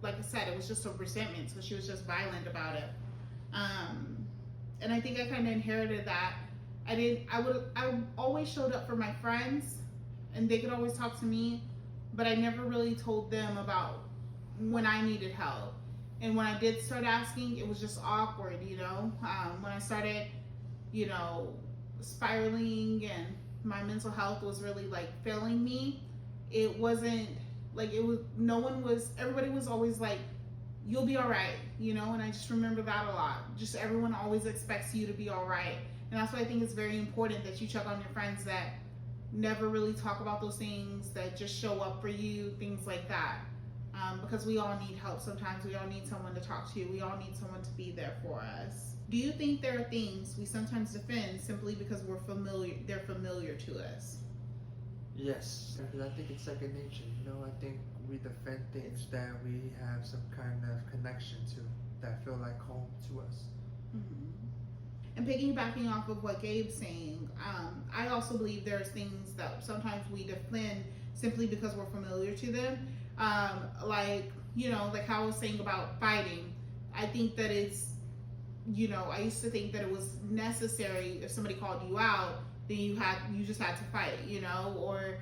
like I said, it was just a resentment, so she was just violent about it. And I think I kind of inherited that. I always showed up for my friends, and they could always talk to me, but I never really told them about when I needed help. And when I did start asking, it was just awkward, you know. When I started, you know, spiraling and my mental health was really like failing me, it wasn't like it was. No one was. Everybody was always like, "You'll be all right," you know. And I just remember that a lot. Just everyone always expects you to be all right, and that's why I think it's very important that you check on your friends that never really talk about those things, that just show up for you, things like that. Because we all need help sometimes. We all need someone to talk to. We all need someone to be there for us. Do you think there are things we sometimes defend simply because we're familiar? They're familiar to us. Yes, because I think it's second nature. You know, I think we defend things that we have some kind of connection to, that feel like home to us. Mm-hmm. And piggybacking off of what Gabe's saying, I also believe there's things that sometimes we defend simply because we're familiar to them. Like, you know, like how I was saying about fighting. I think that it's, you know, I used to think that it was necessary if somebody called you out, then you just had to fight, you know, or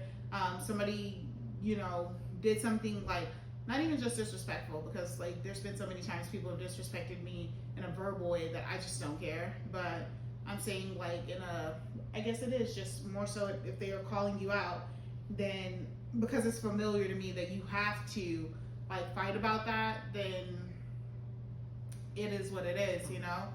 somebody, you know, did something like not even just disrespectful, because like there's been so many times people have disrespected me in a verbal way that I just don't care. But I'm saying like in a, I guess it is just more so if they are calling you out, then because it's familiar to me that you have to like fight about that, then it is what it is, you know.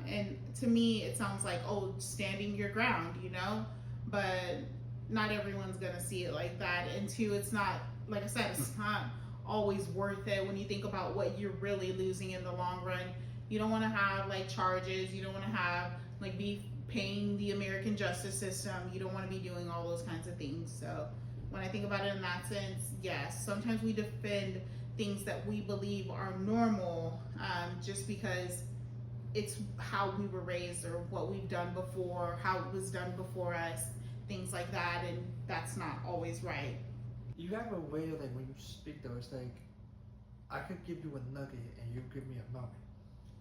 And to me, it sounds like, oh, standing your ground, you know, but not everyone's gonna see it like that. And two, it's not, like I said, it's not always worth it when you think about what you're really losing in the long run. You don't want to have like charges. You don't want to have like be paying the American justice system. You don't want to be doing all those kinds of things. So when I think about it in that sense, yes, sometimes we defend things that we believe are normal, just because it's how we were raised or what we've done before, how it was done before us, things like that, and that's not always right. You have a way of, like, when you speak though, it's like I could give you a nugget and you give me a moment.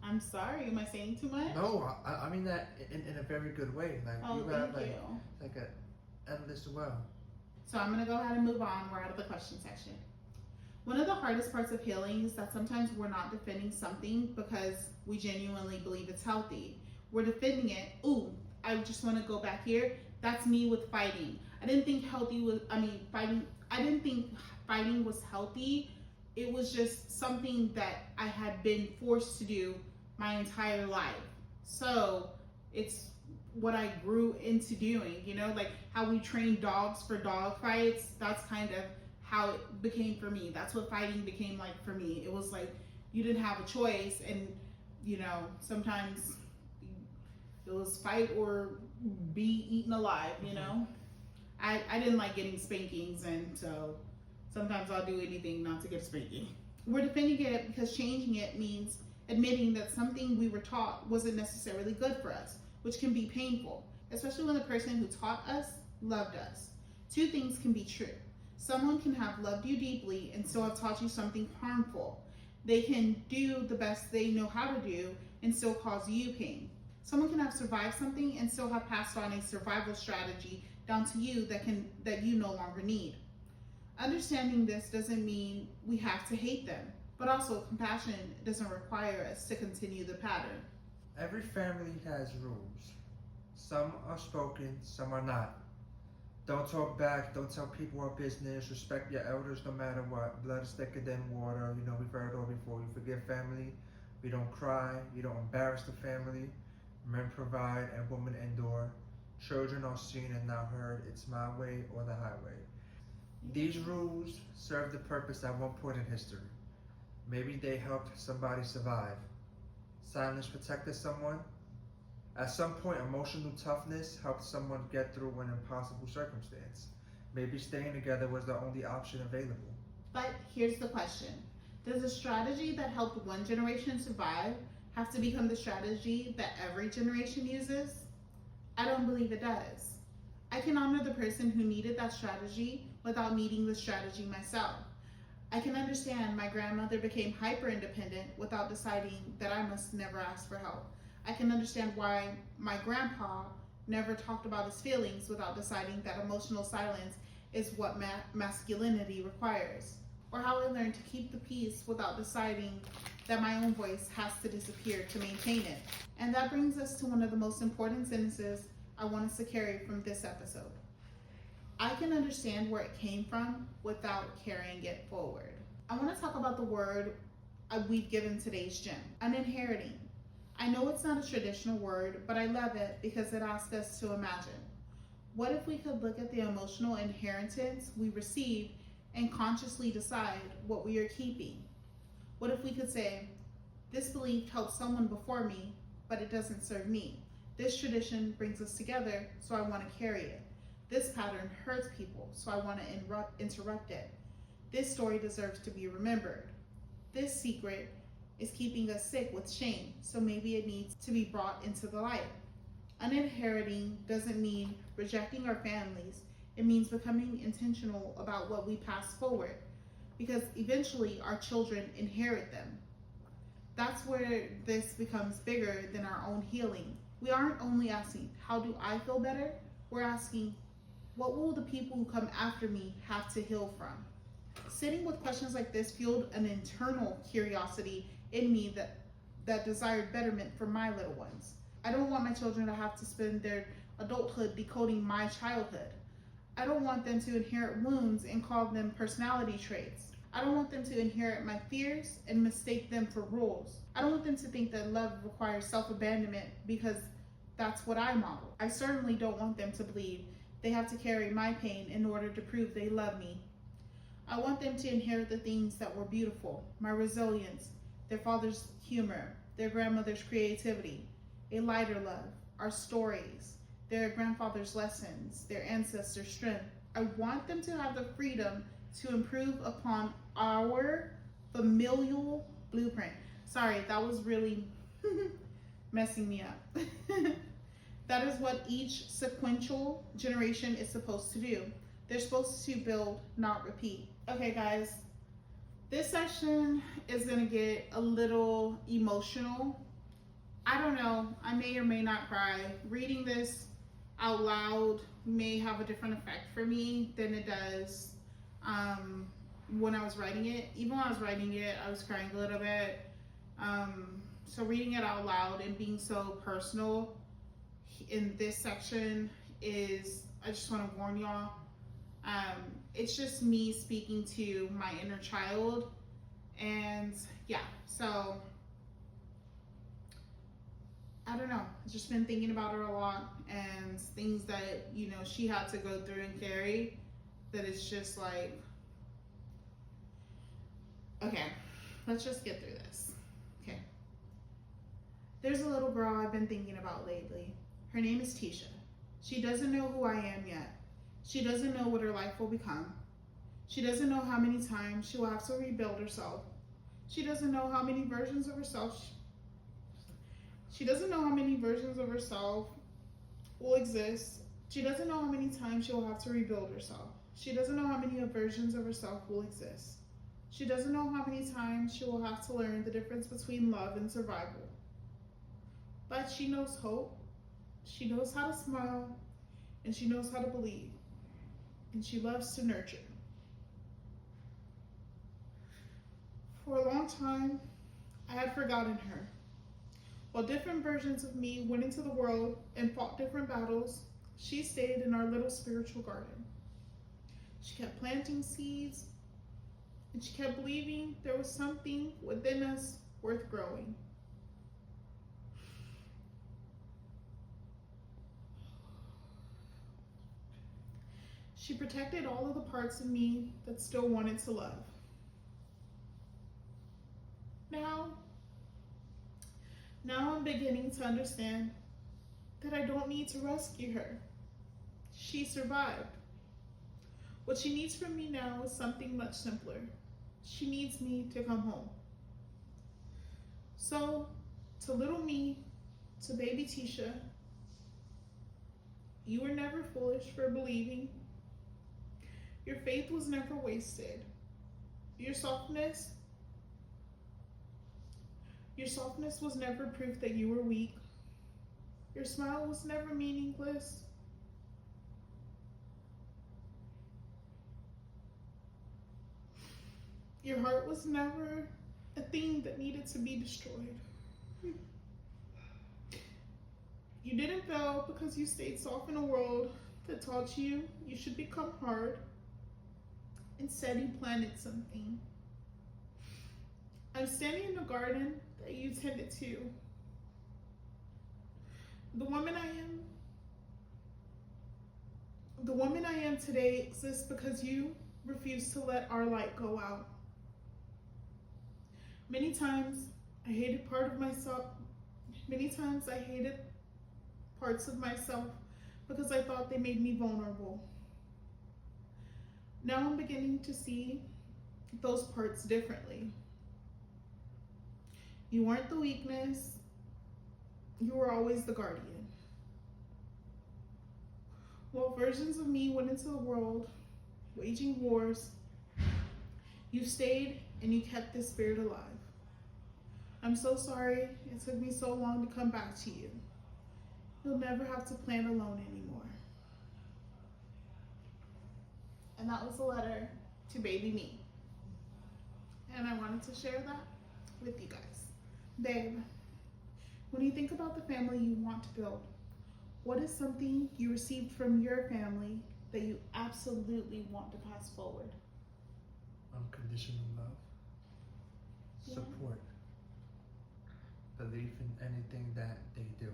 I'm sorry, am I saying too much? No, I mean that in a very good way. Like Oh, you have thank like you. like a endless well. So I'm gonna go ahead and move on. We're out of the question section. One of the hardest parts of healing is that sometimes we're not defending something because we genuinely believe it's healthy. We're defending it. Ooh, I just want to go back here. That's me with fighting. I didn't think fighting. I didn't think fighting was healthy. It was just something that I had been forced to do my entire life. So it's what I grew into doing, you know, like how we train dogs for dog fights. That's kind of how it became for me. That's what fighting became like for me. It was like you didn't have a choice, and you know, sometimes it was fight or be eaten alive, you know. I didn't like getting spankings, and so sometimes I'll do anything not to get a spanking. We're defending it because changing it means admitting that something we were taught wasn't necessarily good for us, which can be painful, especially when the person who taught us loved us. Two things can be true. Someone can have loved you deeply and still have taught you something harmful. They can do the best they know how to do and still cause you pain. Someone can have survived something and still have passed on a survival strategy down to you that you no longer need. Understanding this doesn't mean we have to hate them, but also compassion doesn't require us to continue the pattern. Every family has rules. Some are spoken, some are not. Don't talk back, don't tell people our business, respect your elders no matter what. Blood is thicker than water, you know, we've heard it all before. You forgive family, we don't cry, we don't embarrass the family. Men provide and women endure. Children are seen and not heard. It's my way or the highway. These rules serve the purpose at one point in history. Maybe they helped somebody survive. Silence protected someone. At some point, emotional toughness helped someone get through an impossible circumstance. Maybe staying together was the only option available. But here's the question. Does a strategy that helped one generation survive have to become the strategy that every generation uses? I don't believe it does. I can honor the person who needed that strategy without needing the strategy myself. I can understand my grandmother became hyper independent without deciding that I must never ask for help. I can understand why my grandpa never talked about his feelings without deciding that emotional silence is what masculinity requires. Or how I learned to keep the peace without deciding that my own voice has to disappear to maintain it. And that brings us to one of the most important sentences I want us to carry from this episode. I can understand where it came from without carrying it forward. I want to talk about the word we've given today's gem, uninheriting. I know it's not a traditional word, but I love it because it asks us to imagine. What if we could look at the emotional inheritance we received and consciously decide what we are keeping? What if we could say, this belief helped someone before me, but it doesn't serve me. This tradition brings us together, so I want to carry it. This pattern hurts people, so I want to interrupt it. This story deserves to be remembered. This secret is keeping us sick with shame, so maybe it needs to be brought into the light. Uninheriting doesn't mean rejecting our families. It means becoming intentional about what we pass forward, because eventually our children inherit them. That's where this becomes bigger than our own healing. We aren't only asking, how do I feel better? We're asking, what will the people who come after me have to heal from? Sitting with questions like this fueled an internal curiosity in me that desired betterment for my little ones. I don't want my children to have to spend their adulthood decoding my childhood. I don't want them to inherit wounds and call them personality traits. I don't want them to inherit my fears and mistake them for rules. I don't want them to think that love requires self-abandonment because that's what I model. I certainly don't want them to believe they have to carry my pain in order to prove they love me. I want them to inherit the things that were beautiful, my resilience, their father's humor, their grandmother's creativity, a lighter love, our stories, their grandfather's lessons, their ancestors' strength. I want them to have the freedom to improve upon our familial blueprint. Sorry, that was really messing me up. That is what each sequential generation is supposed to do. They're supposed to build, not repeat. Okay, guys, this session is gonna get a little emotional. I don't know, I may or may not cry. Reading this out loud may have a different effect for me than it does when I was writing it. Even when I was writing it, I was crying a little bit. So reading it out loud and being so personal in this section is, I just want to warn y'all, it's just me speaking to my inner child. And yeah, so I don't know, I've just been thinking about her a lot and things that, you know, she had to go through and carry, that it's just like, okay, let's just get through this. Okay. There's a little girl I've been thinking about lately. Her name is Tisha. She doesn't know who I am yet. She doesn't know what her life will become. She doesn't know how many times she will have to rebuild herself. She doesn't know how many versions of herself she doesn't know how many versions of herself will exist. She doesn't know how many times she will have to rebuild herself. She doesn't know how many versions of herself will exist. She doesn't know how many times she will have to learn the difference between love and survival. But she knows hope. She knows how to smile, and she knows how to believe, and she loves to nurture. For a long time, I had forgotten her. While different versions of me went into the world and fought different battles, she stayed in our little spiritual garden. She kept planting seeds, and she kept believing there was something within us worth growing. She protected all of the parts of me that still wanted to Now I'm beginning to understand that I don't need to rescue her. She survived. What she needs from me now is something much simpler. She needs me to come home. So, to little me, to baby Tisha, you were never foolish for believing. Your faith was never wasted. Your softness was never proof that you were weak. Your smile was never meaningless. Your heart was never a thing that needed to be destroyed. You didn't fail because you stayed soft in a world that taught you you should become hard. Instead, you planted something. I'm standing in the garden that you tended to. The woman I am today exists because you refused to let our light go out. Many times I hated parts of myself because I thought they made me vulnerable. Now I'm beginning to see those parts differently. You weren't the weakness, you were always the guardian. While versions of me went into the world, waging wars, you stayed and you kept this spirit alive. I'm so sorry it took me so long to come back to you. You'll never have to plan alone anymore. And that was a letter to baby me. And I wanted to share that with you guys. Babe, when you think about the family you want to build, what is something you received from your family that you absolutely want to pass forward? Unconditional love, support, belief in anything that they do.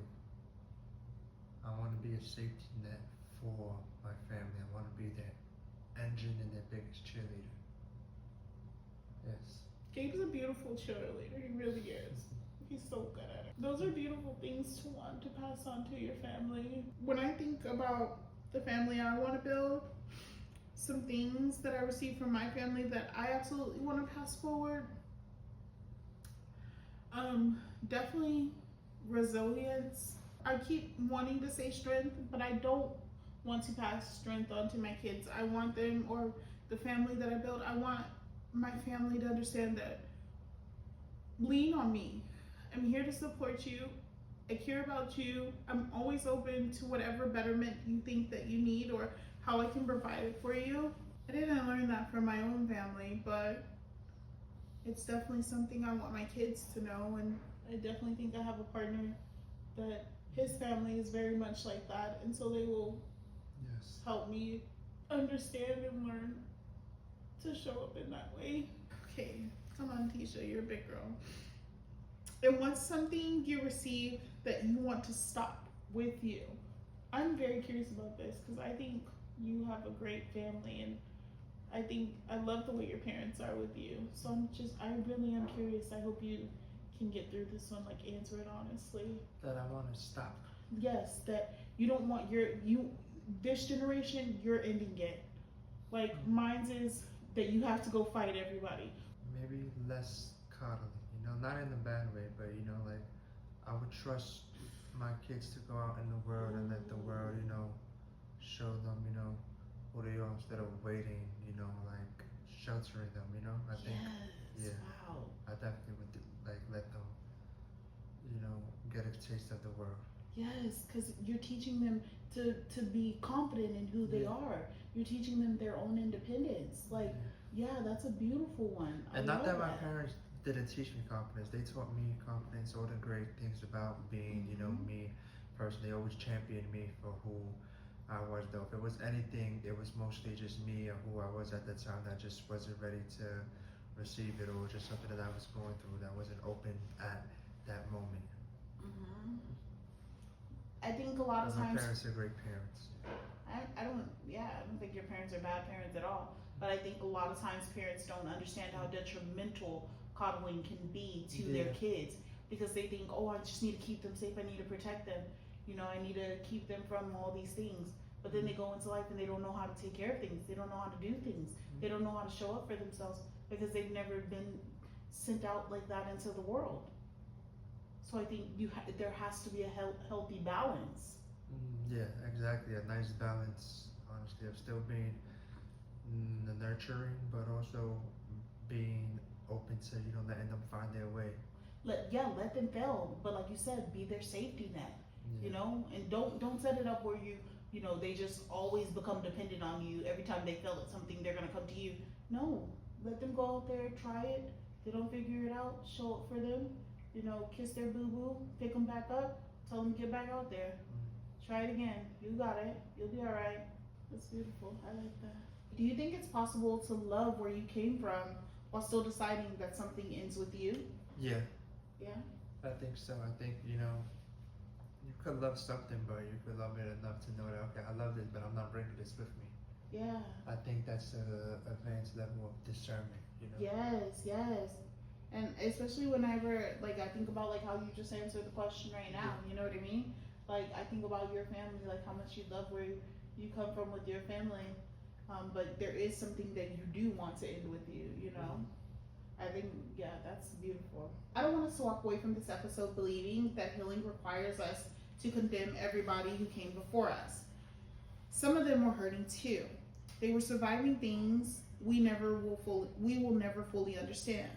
I want to be a safety net for my family. I want to be their engine and their biggest cheerleader. Yes. Gabe's a beautiful cheerleader. He really is. He's so good at it. Those are beautiful things to want to pass on to your family. When I think about the family I want to build, some things that I received from my family that I absolutely want to pass forward. Definitely resilience. I keep wanting to say strength, but I don't want to pass strength on to my kids. I want them, or the family that I build, I want my family to understand that lean on me. I'm here to support you. I care about you. I'm always open to whatever betterment you think that you need or how I can provide it for you. I didn't learn that from my own family, but it's definitely something I want my kids to know, and I definitely think I have a partner that his family is very much like that, and so they will help me understand and learn to show up in that way. Okay, come on, Tisha, you're a big girl. And what's something you receive that you want to stop with you? I'm very curious about this because I think you have a great family, and I love the way your parents are with you. So I really am curious. I hope you can get through this one, like answer it honestly. That I want to stop. Yes, that you don't want this generation, you're ending it. Like mine's is that you have to go fight everybody. Maybe less coddling, not in a bad way, but like I would trust my kids to go out in the world and let the world, show them, who they are instead of waiting, like sheltering them, I think, yes. Wow. I definitely would let them, get a taste of the world. Yes, because you're teaching them to be confident in who they are. You're teaching them their own independence. Like, that's a beautiful one. And not that my parents didn't teach me confidence. They taught me confidence, all the great things about being, me personally. They always championed me for who I was, though. If it was anything, it was mostly just me or who I was at the time that just wasn't ready to receive it, or just something that I was going through that wasn't open at that moment. I think a lot of times. My parents are great parents. I don't think your parents are bad parents at all. But I think a lot of times parents don't understand how detrimental coddling can be to their kids. because they think, oh, I just need to keep them safe. I need to protect them. I need to keep them from all these things. But then they go into life and they don't know how to take care of things. They don't know how to do things. They don't know how to show up for themselves because they've never been sent out like that into the world. So I think there has to be a healthy balance. Yeah, exactly. A nice balance, honestly, of still being nurturing, but also being open to letting them find their way. Let them fail, but like you said, be their safety net. Yeah. And don't set it up where they just always become dependent on you. Every time they fail at something, they're gonna come to you. No, let them go out there, try it. They don't figure it out, show up for them. Kiss their boo boo, pick them back up, tell them to get back out there. Try it again. You got it. You'll be all right. That's beautiful. I like that. Do you think it's possible to love where you came from while still deciding that something ends with you? Yeah. Yeah. I think so. I think you could love something, but you could love it enough to know that okay, I love this, but I'm not bringing this with me. Yeah. I think that's a advanced level of discernment. Yes. And especially whenever, like, I think about, like, how you just answered the question right now, you know what I mean? Like, I think about your family, like, how much you love where you come from with your family, but there is something that you do want to end with you know? I think, yeah, that's beautiful. I don't want us to walk away from this episode believing that healing requires us to condemn everybody who came before us. Some of them were hurting too. They were surviving things we will never fully understand.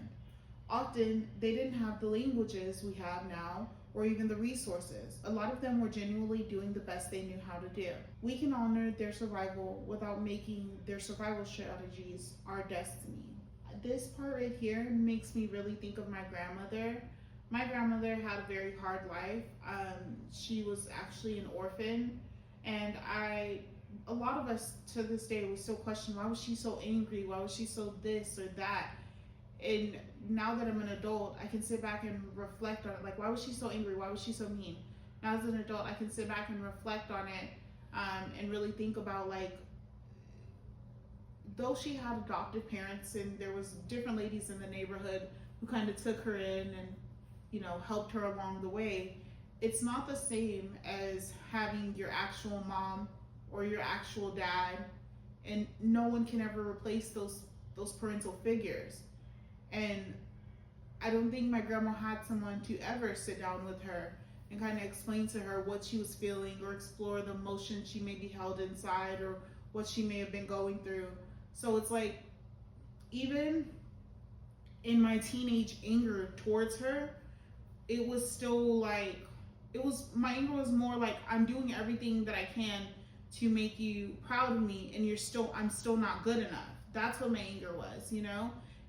Often, they didn't have the languages we have now or even the resources. A lot of them were genuinely doing the best they knew how to do. We can honor their survival without making their survival strategies our destiny. This part right here makes me really think of my grandmother. My grandmother had a very hard life. She was actually an orphan, and a lot of us to this day will still question, why was she so angry? Why was she so this or that? And now that I'm an adult, I can sit back and reflect on it. Like, why was she so angry? Why was she so mean? Now as an adult, I can sit back and reflect on it and really think about, like, though she had adoptive parents and there was different ladies in the neighborhood who kind of took her in and, helped her along the way, it's not the same as having your actual mom or your actual dad, and no one can ever replace those parental figures. And I don't think my grandma had someone to ever sit down with her and kind of explain to her what she was feeling or explore the emotions she maybe held inside or what she may have been going through. So it's like, even in my teenage anger towards her, it was still like, my anger was more like, I'm doing everything that I can to make you proud of me, and I'm still not good enough. That's what my anger was,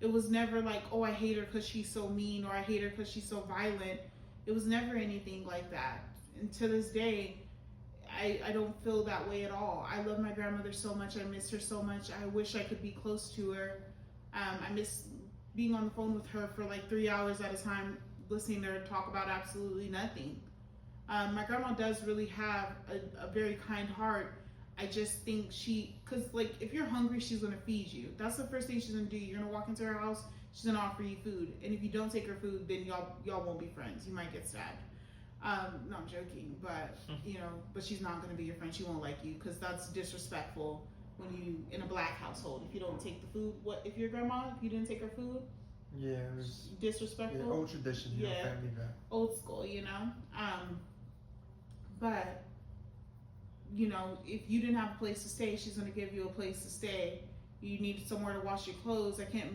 It was never like, oh, I hate her because she's so mean, or I hate her because she's so violent. It was never anything like that. And to this day, I don't feel that way at all. I love my grandmother so much. I miss her so much. I wish I could be close to her. I miss being on the phone with her for like 3 hours at a time, listening to her talk about absolutely nothing. My grandma does really have a very kind heart. I just think because like, if you're hungry, she's gonna feed you. That's the first thing she's gonna do. You're gonna walk into her house, she's gonna offer you food. And if you don't take her food, then y'all won't be friends. You might get stabbed. No, I'm joking, but but she's not gonna be your friend. She won't like you because that's disrespectful when you in a black household. If you don't take the food, if your grandma, if you didn't take her food, yeah, it was disrespectful. Yeah, old tradition, family back. Old school, but if you didn't have a place to stay, she's gonna give you a place to stay. You need somewhere to wash your clothes. I can't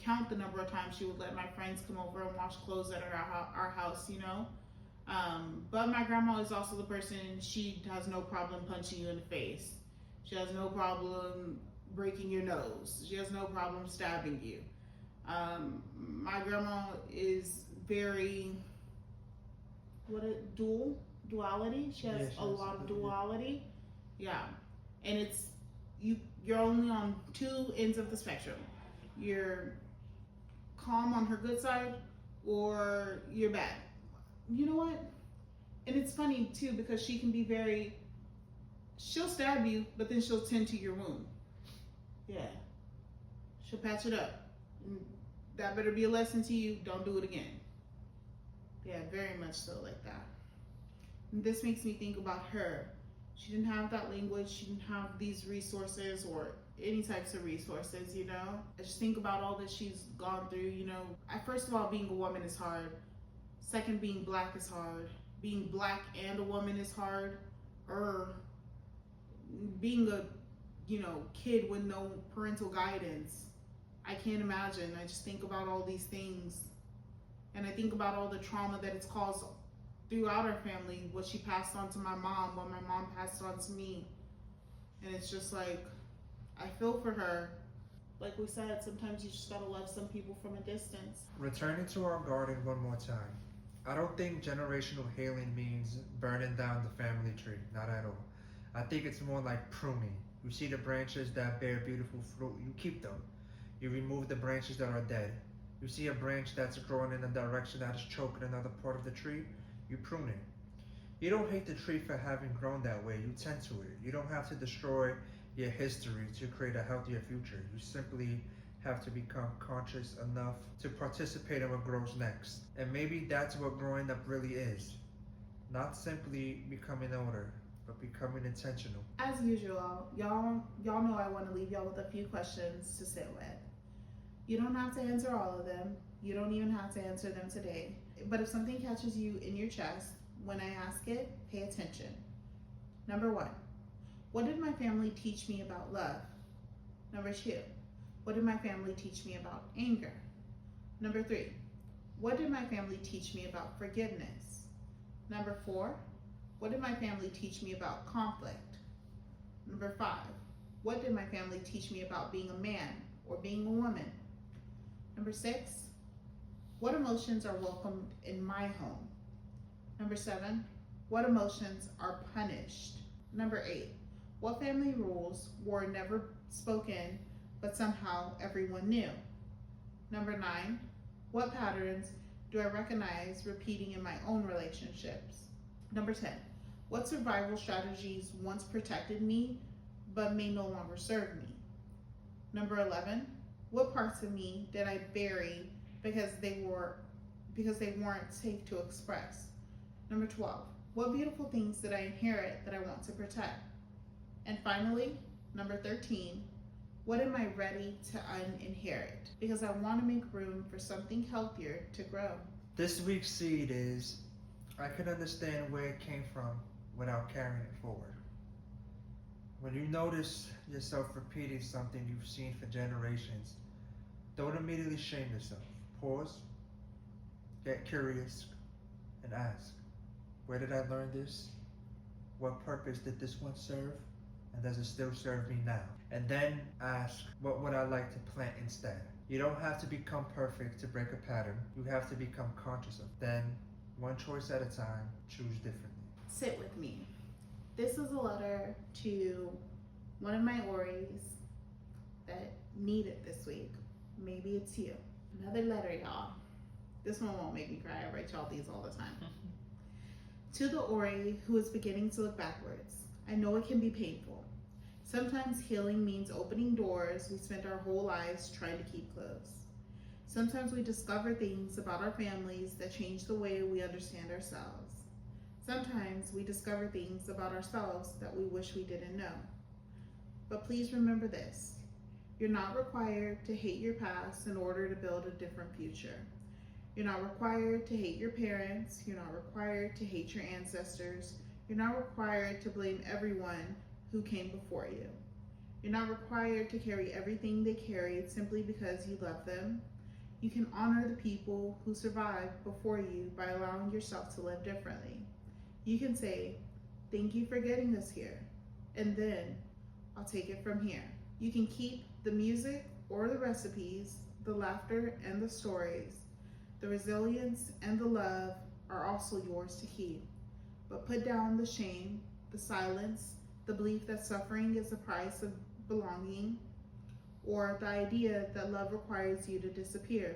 count the number of times she would let my friends come over and wash clothes at our house, But my grandma is also the person, she has no problem punching you in the face. She has no problem breaking your nose. She has no problem stabbing you. My grandma is very, duality. She has a lot of duality. Yeah. And it's, you're only on two ends of the spectrum. You're calm on her good side, or you're bad. You know what? And it's funny too, because she can be she'll stab you, but then she'll tend to your wound. Yeah. She'll patch it up. That better be a lesson to you. Don't do it again. Yeah, very much so like that. And this makes me think about her. She didn't have that language, she didn't have these resources or any types of resources, you know? I just think about all that she's gone through, you know. First of all, being a woman is hard. Second, being black is hard. Being black and a woman is hard. Being a, kid with no parental guidance. I can't imagine. I just think about all these things. And I think about all the trauma that it's caused throughout our family, what she passed on to my mom, what my mom passed on to me. And it's just like, I feel for her. Like we said, sometimes you just gotta love some people from a distance. Returning to our garden one more time. I don't think generational healing means burning down the family tree, not at all. I think it's more like pruning. You see the branches that bear beautiful fruit, you keep them. You remove the branches that are dead. You see a branch that's growing in a direction that is choking another part of the tree, you prune it. You don't hate the tree for having grown that way, you tend to it. You don't have to destroy your history to create a healthier future. You simply have to become conscious enough to participate in what grows next. And maybe that's what growing up really is. Not simply becoming older, but becoming intentional. As usual, y'all know I want to leave y'all with a few questions to sit with. You don't have to answer all of them. You don't even have to answer them today. But if something catches you in your chest when I ask it, pay attention. Number 1, what did my family teach me about love? Number 2, what did my family teach me about anger? Number 3, what did my family teach me about forgiveness? Number 4, what did my family teach me about conflict? Number 5, what did my family teach me about being a man or being a woman? Number 6, what emotions are welcomed in my home? Number 7, what emotions are punished? Number 8, what family rules were never spoken but somehow everyone knew? Number 9, what patterns do I recognize repeating in my own relationships? Number 10, what survival strategies once protected me but may no longer serve me? Number 11, what parts of me did I bury because they weren't safe to express? Number 12, what beautiful things did I inherit that I want to protect? And finally, number 13, what am I ready to uninherit? Because I want to make room for something healthier to grow. This week's seed is, I can understand where it came from without carrying it forward. When you notice yourself repeating something you've seen for generations, don't immediately shame yourself. Pause, get curious, and ask, where did I learn this? What purpose did this once serve? And does it still serve me now? And then ask, what would I like to plant instead? You don't have to become perfect to break a pattern. You have to become conscious of it. Then, one choice at a time, choose differently. Sit with me. This is a letter to one of my Ories that need it this week. Maybe it's you. Another letter, y'all. This one won't make me cry. I write y'all these all the time. To the Ori who is beginning to look backwards, I know it can be painful. Sometimes healing means opening doors we spent our whole lives trying to keep closed. Sometimes we discover things about our families that change the way we understand ourselves. Sometimes we discover things about ourselves that we wish we didn't know. But please remember this. You're not required to hate your past in order to build a different future. You're not required to hate your parents. You're not required to hate your ancestors. You're not required to blame everyone who came before you. You're not required to carry everything they carried simply because you love them. You can honor the people who survived before you by allowing yourself to live differently. You can say, thank you for getting us here, and then I'll take it from here. You can keep the music or the recipes, the laughter and the stories. The resilience and the love are also yours to keep. But put down the shame, the silence, the belief that suffering is the price of belonging, or the idea that love requires you to disappear.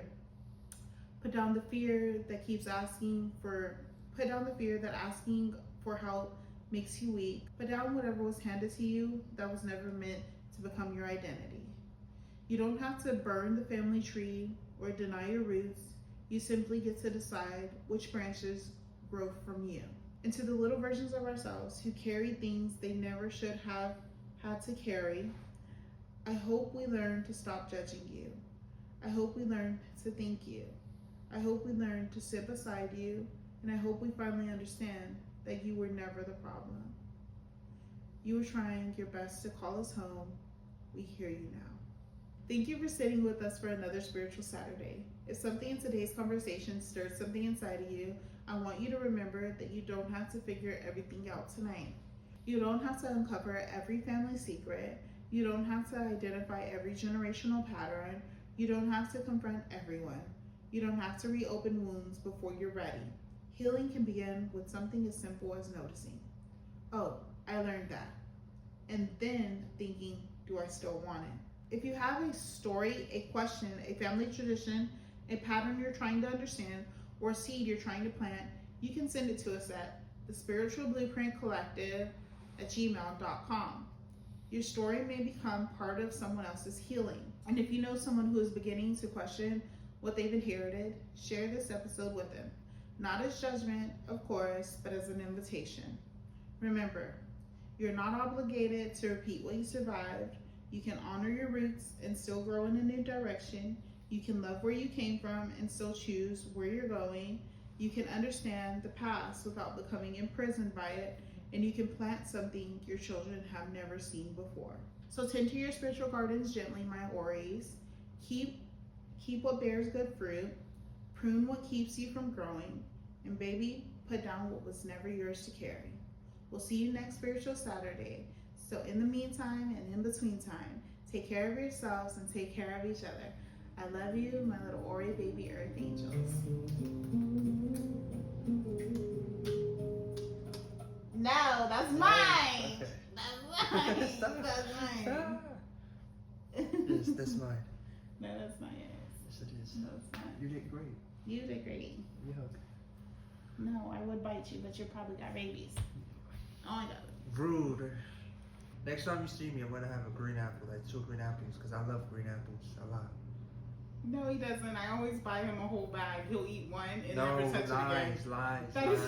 Put down the fear that asking for help makes you weak. Put down whatever was handed to you that was never meant to become your identity. You don't have to burn the family tree or deny your roots. You simply get to decide which branches grow from you. And to the little versions of ourselves who carry things they never should have had to carry, I hope we learn to stop judging you. I hope we learn to thank you. I hope we learn to sit beside you, and I hope we finally understand that you were never the problem. You were trying your best to call us home. We hear you now. Thank you for sitting with us for another Spiritual Saturday. If something in today's conversation stirred something inside of you, I want you to remember that you don't have to figure everything out tonight. You don't have to uncover every family secret. You don't have to identify every generational pattern. You don't have to confront everyone. You don't have to reopen wounds before you're ready. Healing can begin with something as simple as noticing, oh, I learned that. And then thinking, do I still want it? If you have a story, a question, a family tradition, a pattern you're trying to understand, or a seed you're trying to plant, you can send it to us at thespiritualblueprintcollective@gmail.com. Your story may become part of someone else's healing. And if you know someone who is beginning to question what they've inherited, share this episode with them. Not as judgment, of course, but as an invitation. Remember, you're not obligated to repeat what you survived. You can honor your roots and still grow in a new direction. You can love where you came from and still choose where you're going. You can understand the past without becoming imprisoned by it. And you can plant something your children have never seen before. So tend to your spiritual gardens gently, my Oris. Keep what bears good fruit. Prune what keeps you from growing. And baby, put down what was never yours to carry. We'll see you next Spiritual Saturday. So in the meantime and in between time, take care of yourselves and take care of each other. I love you, my little Ori baby earth angels. No, that's mine. Okay. That's mine. Stop. That's mine. Stop. Yes, that's mine. No, that's not yours. Yes, it is. No, it's not. You did great. You did great. You hug. No, I would bite you, but you probably got rabies. Oh my god. Rude. Next time you see me, I'm gonna have a green apple, like 2 green apples, because I love green apples a lot. No, he doesn't. I always buy him a whole bag. He'll eat one and No, never touch it again. lies. That is-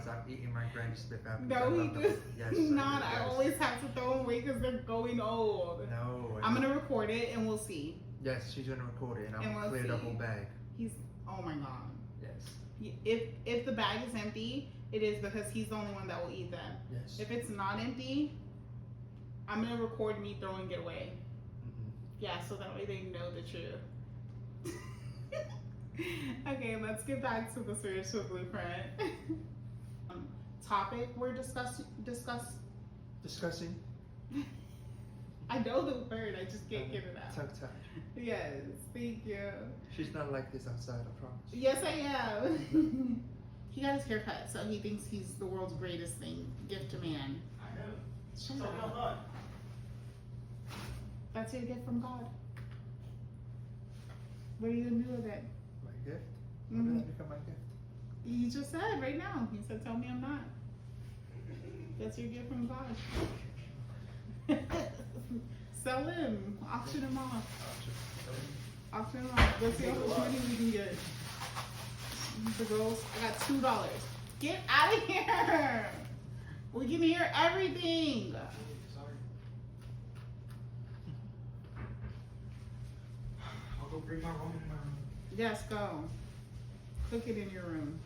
I'm eating my Granny Smith apples. I No, he love them. does Yes, not. do, I yes. always have to throw them away because they're going old. No. I'm gonna record it and we'll see. Yes, she's gonna record it, and And I'm we'll gonna clear the see. whole bag. Oh my god. Yes. If the bag is empty, it is because he's the only one that will eat them. Yes. If it's not empty, I'm gonna record me throwing it away. Mhm. Yeah, so that way they know the truth. Okay, let's get back to the spiritual blueprint. Topic we're discussing. Discussing. I know the word, I just can't get it out. Tongue tied. Yes, thank you. She's not like this outside, I promise. Yes, I am. He got his hair cut, so he thinks he's the world's greatest gift to man. I know. Shut So up. God. That's your gift from God. What are you gonna do with it? My gift? When Mhm. did that become my gift? You just said right now. He said, "Tell me I'm not." That's your gift from God. Sell him. Auction him off. Auction him off. Let's see how much money we can get. The girls, I got $2. Get out of here. We can hear everything. Sorry. I'll go bring my own in my room. Yes, go. Cook it in your room.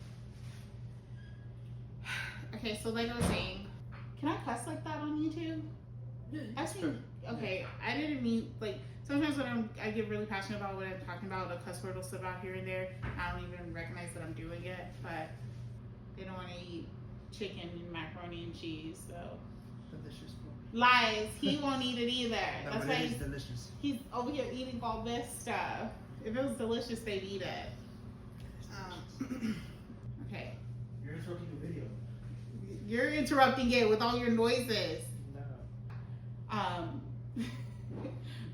Okay, so like I was saying, can I cuss like that on YouTube? I think, okay, I didn't mean, like, sometimes when I get really passionate about what I'm talking about, a cuss word will slip out here and there. I don't even recognize that I'm doing it, but they don't want to eat chicken and macaroni and cheese, so. Delicious. Lies, he won't eat it either. No, That's but why it is delicious. he's over here eating all this stuff. If it was delicious, they'd eat it. Okay. You're interrupting the video. You're interrupting it with all your noises. No.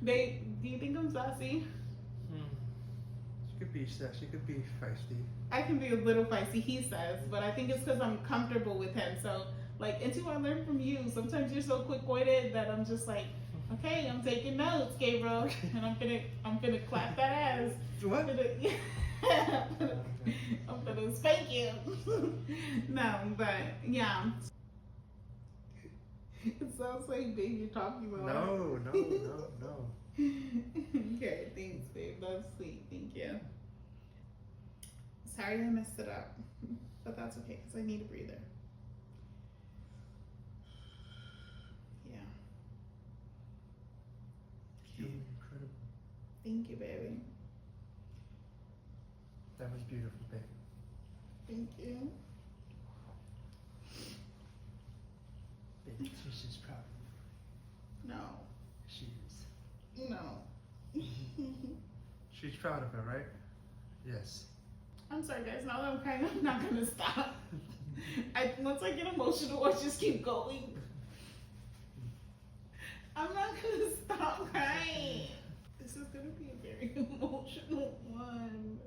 Do you think I'm sassy? She could be sassy. She could be feisty. I can be a little feisty, he says, but I think it's because I'm comfortable with him. So, like, until I learn from you, sometimes you're so quick-witted that I'm just like, Okay, I'm taking notes, Gabriel, and I'm gonna clap that ass. What? I'm gonna spank you. No, but yeah. It sounds like babe you're talking about. No. Okay, thanks, babe. That's sweet. Thank you. Sorry I messed it up, but that's okay because I need a breather. Yeah. You're incredible. Thank you, baby. That was beautiful, babe. Thank you. Baby, she's proud of you. No. She is. No. She's proud of her, right? Yes. I'm sorry, guys. Now that I'm crying, I'm not gonna stop. Once I get emotional, I just keep going. I'm not gonna stop crying. This is gonna be a very emotional one.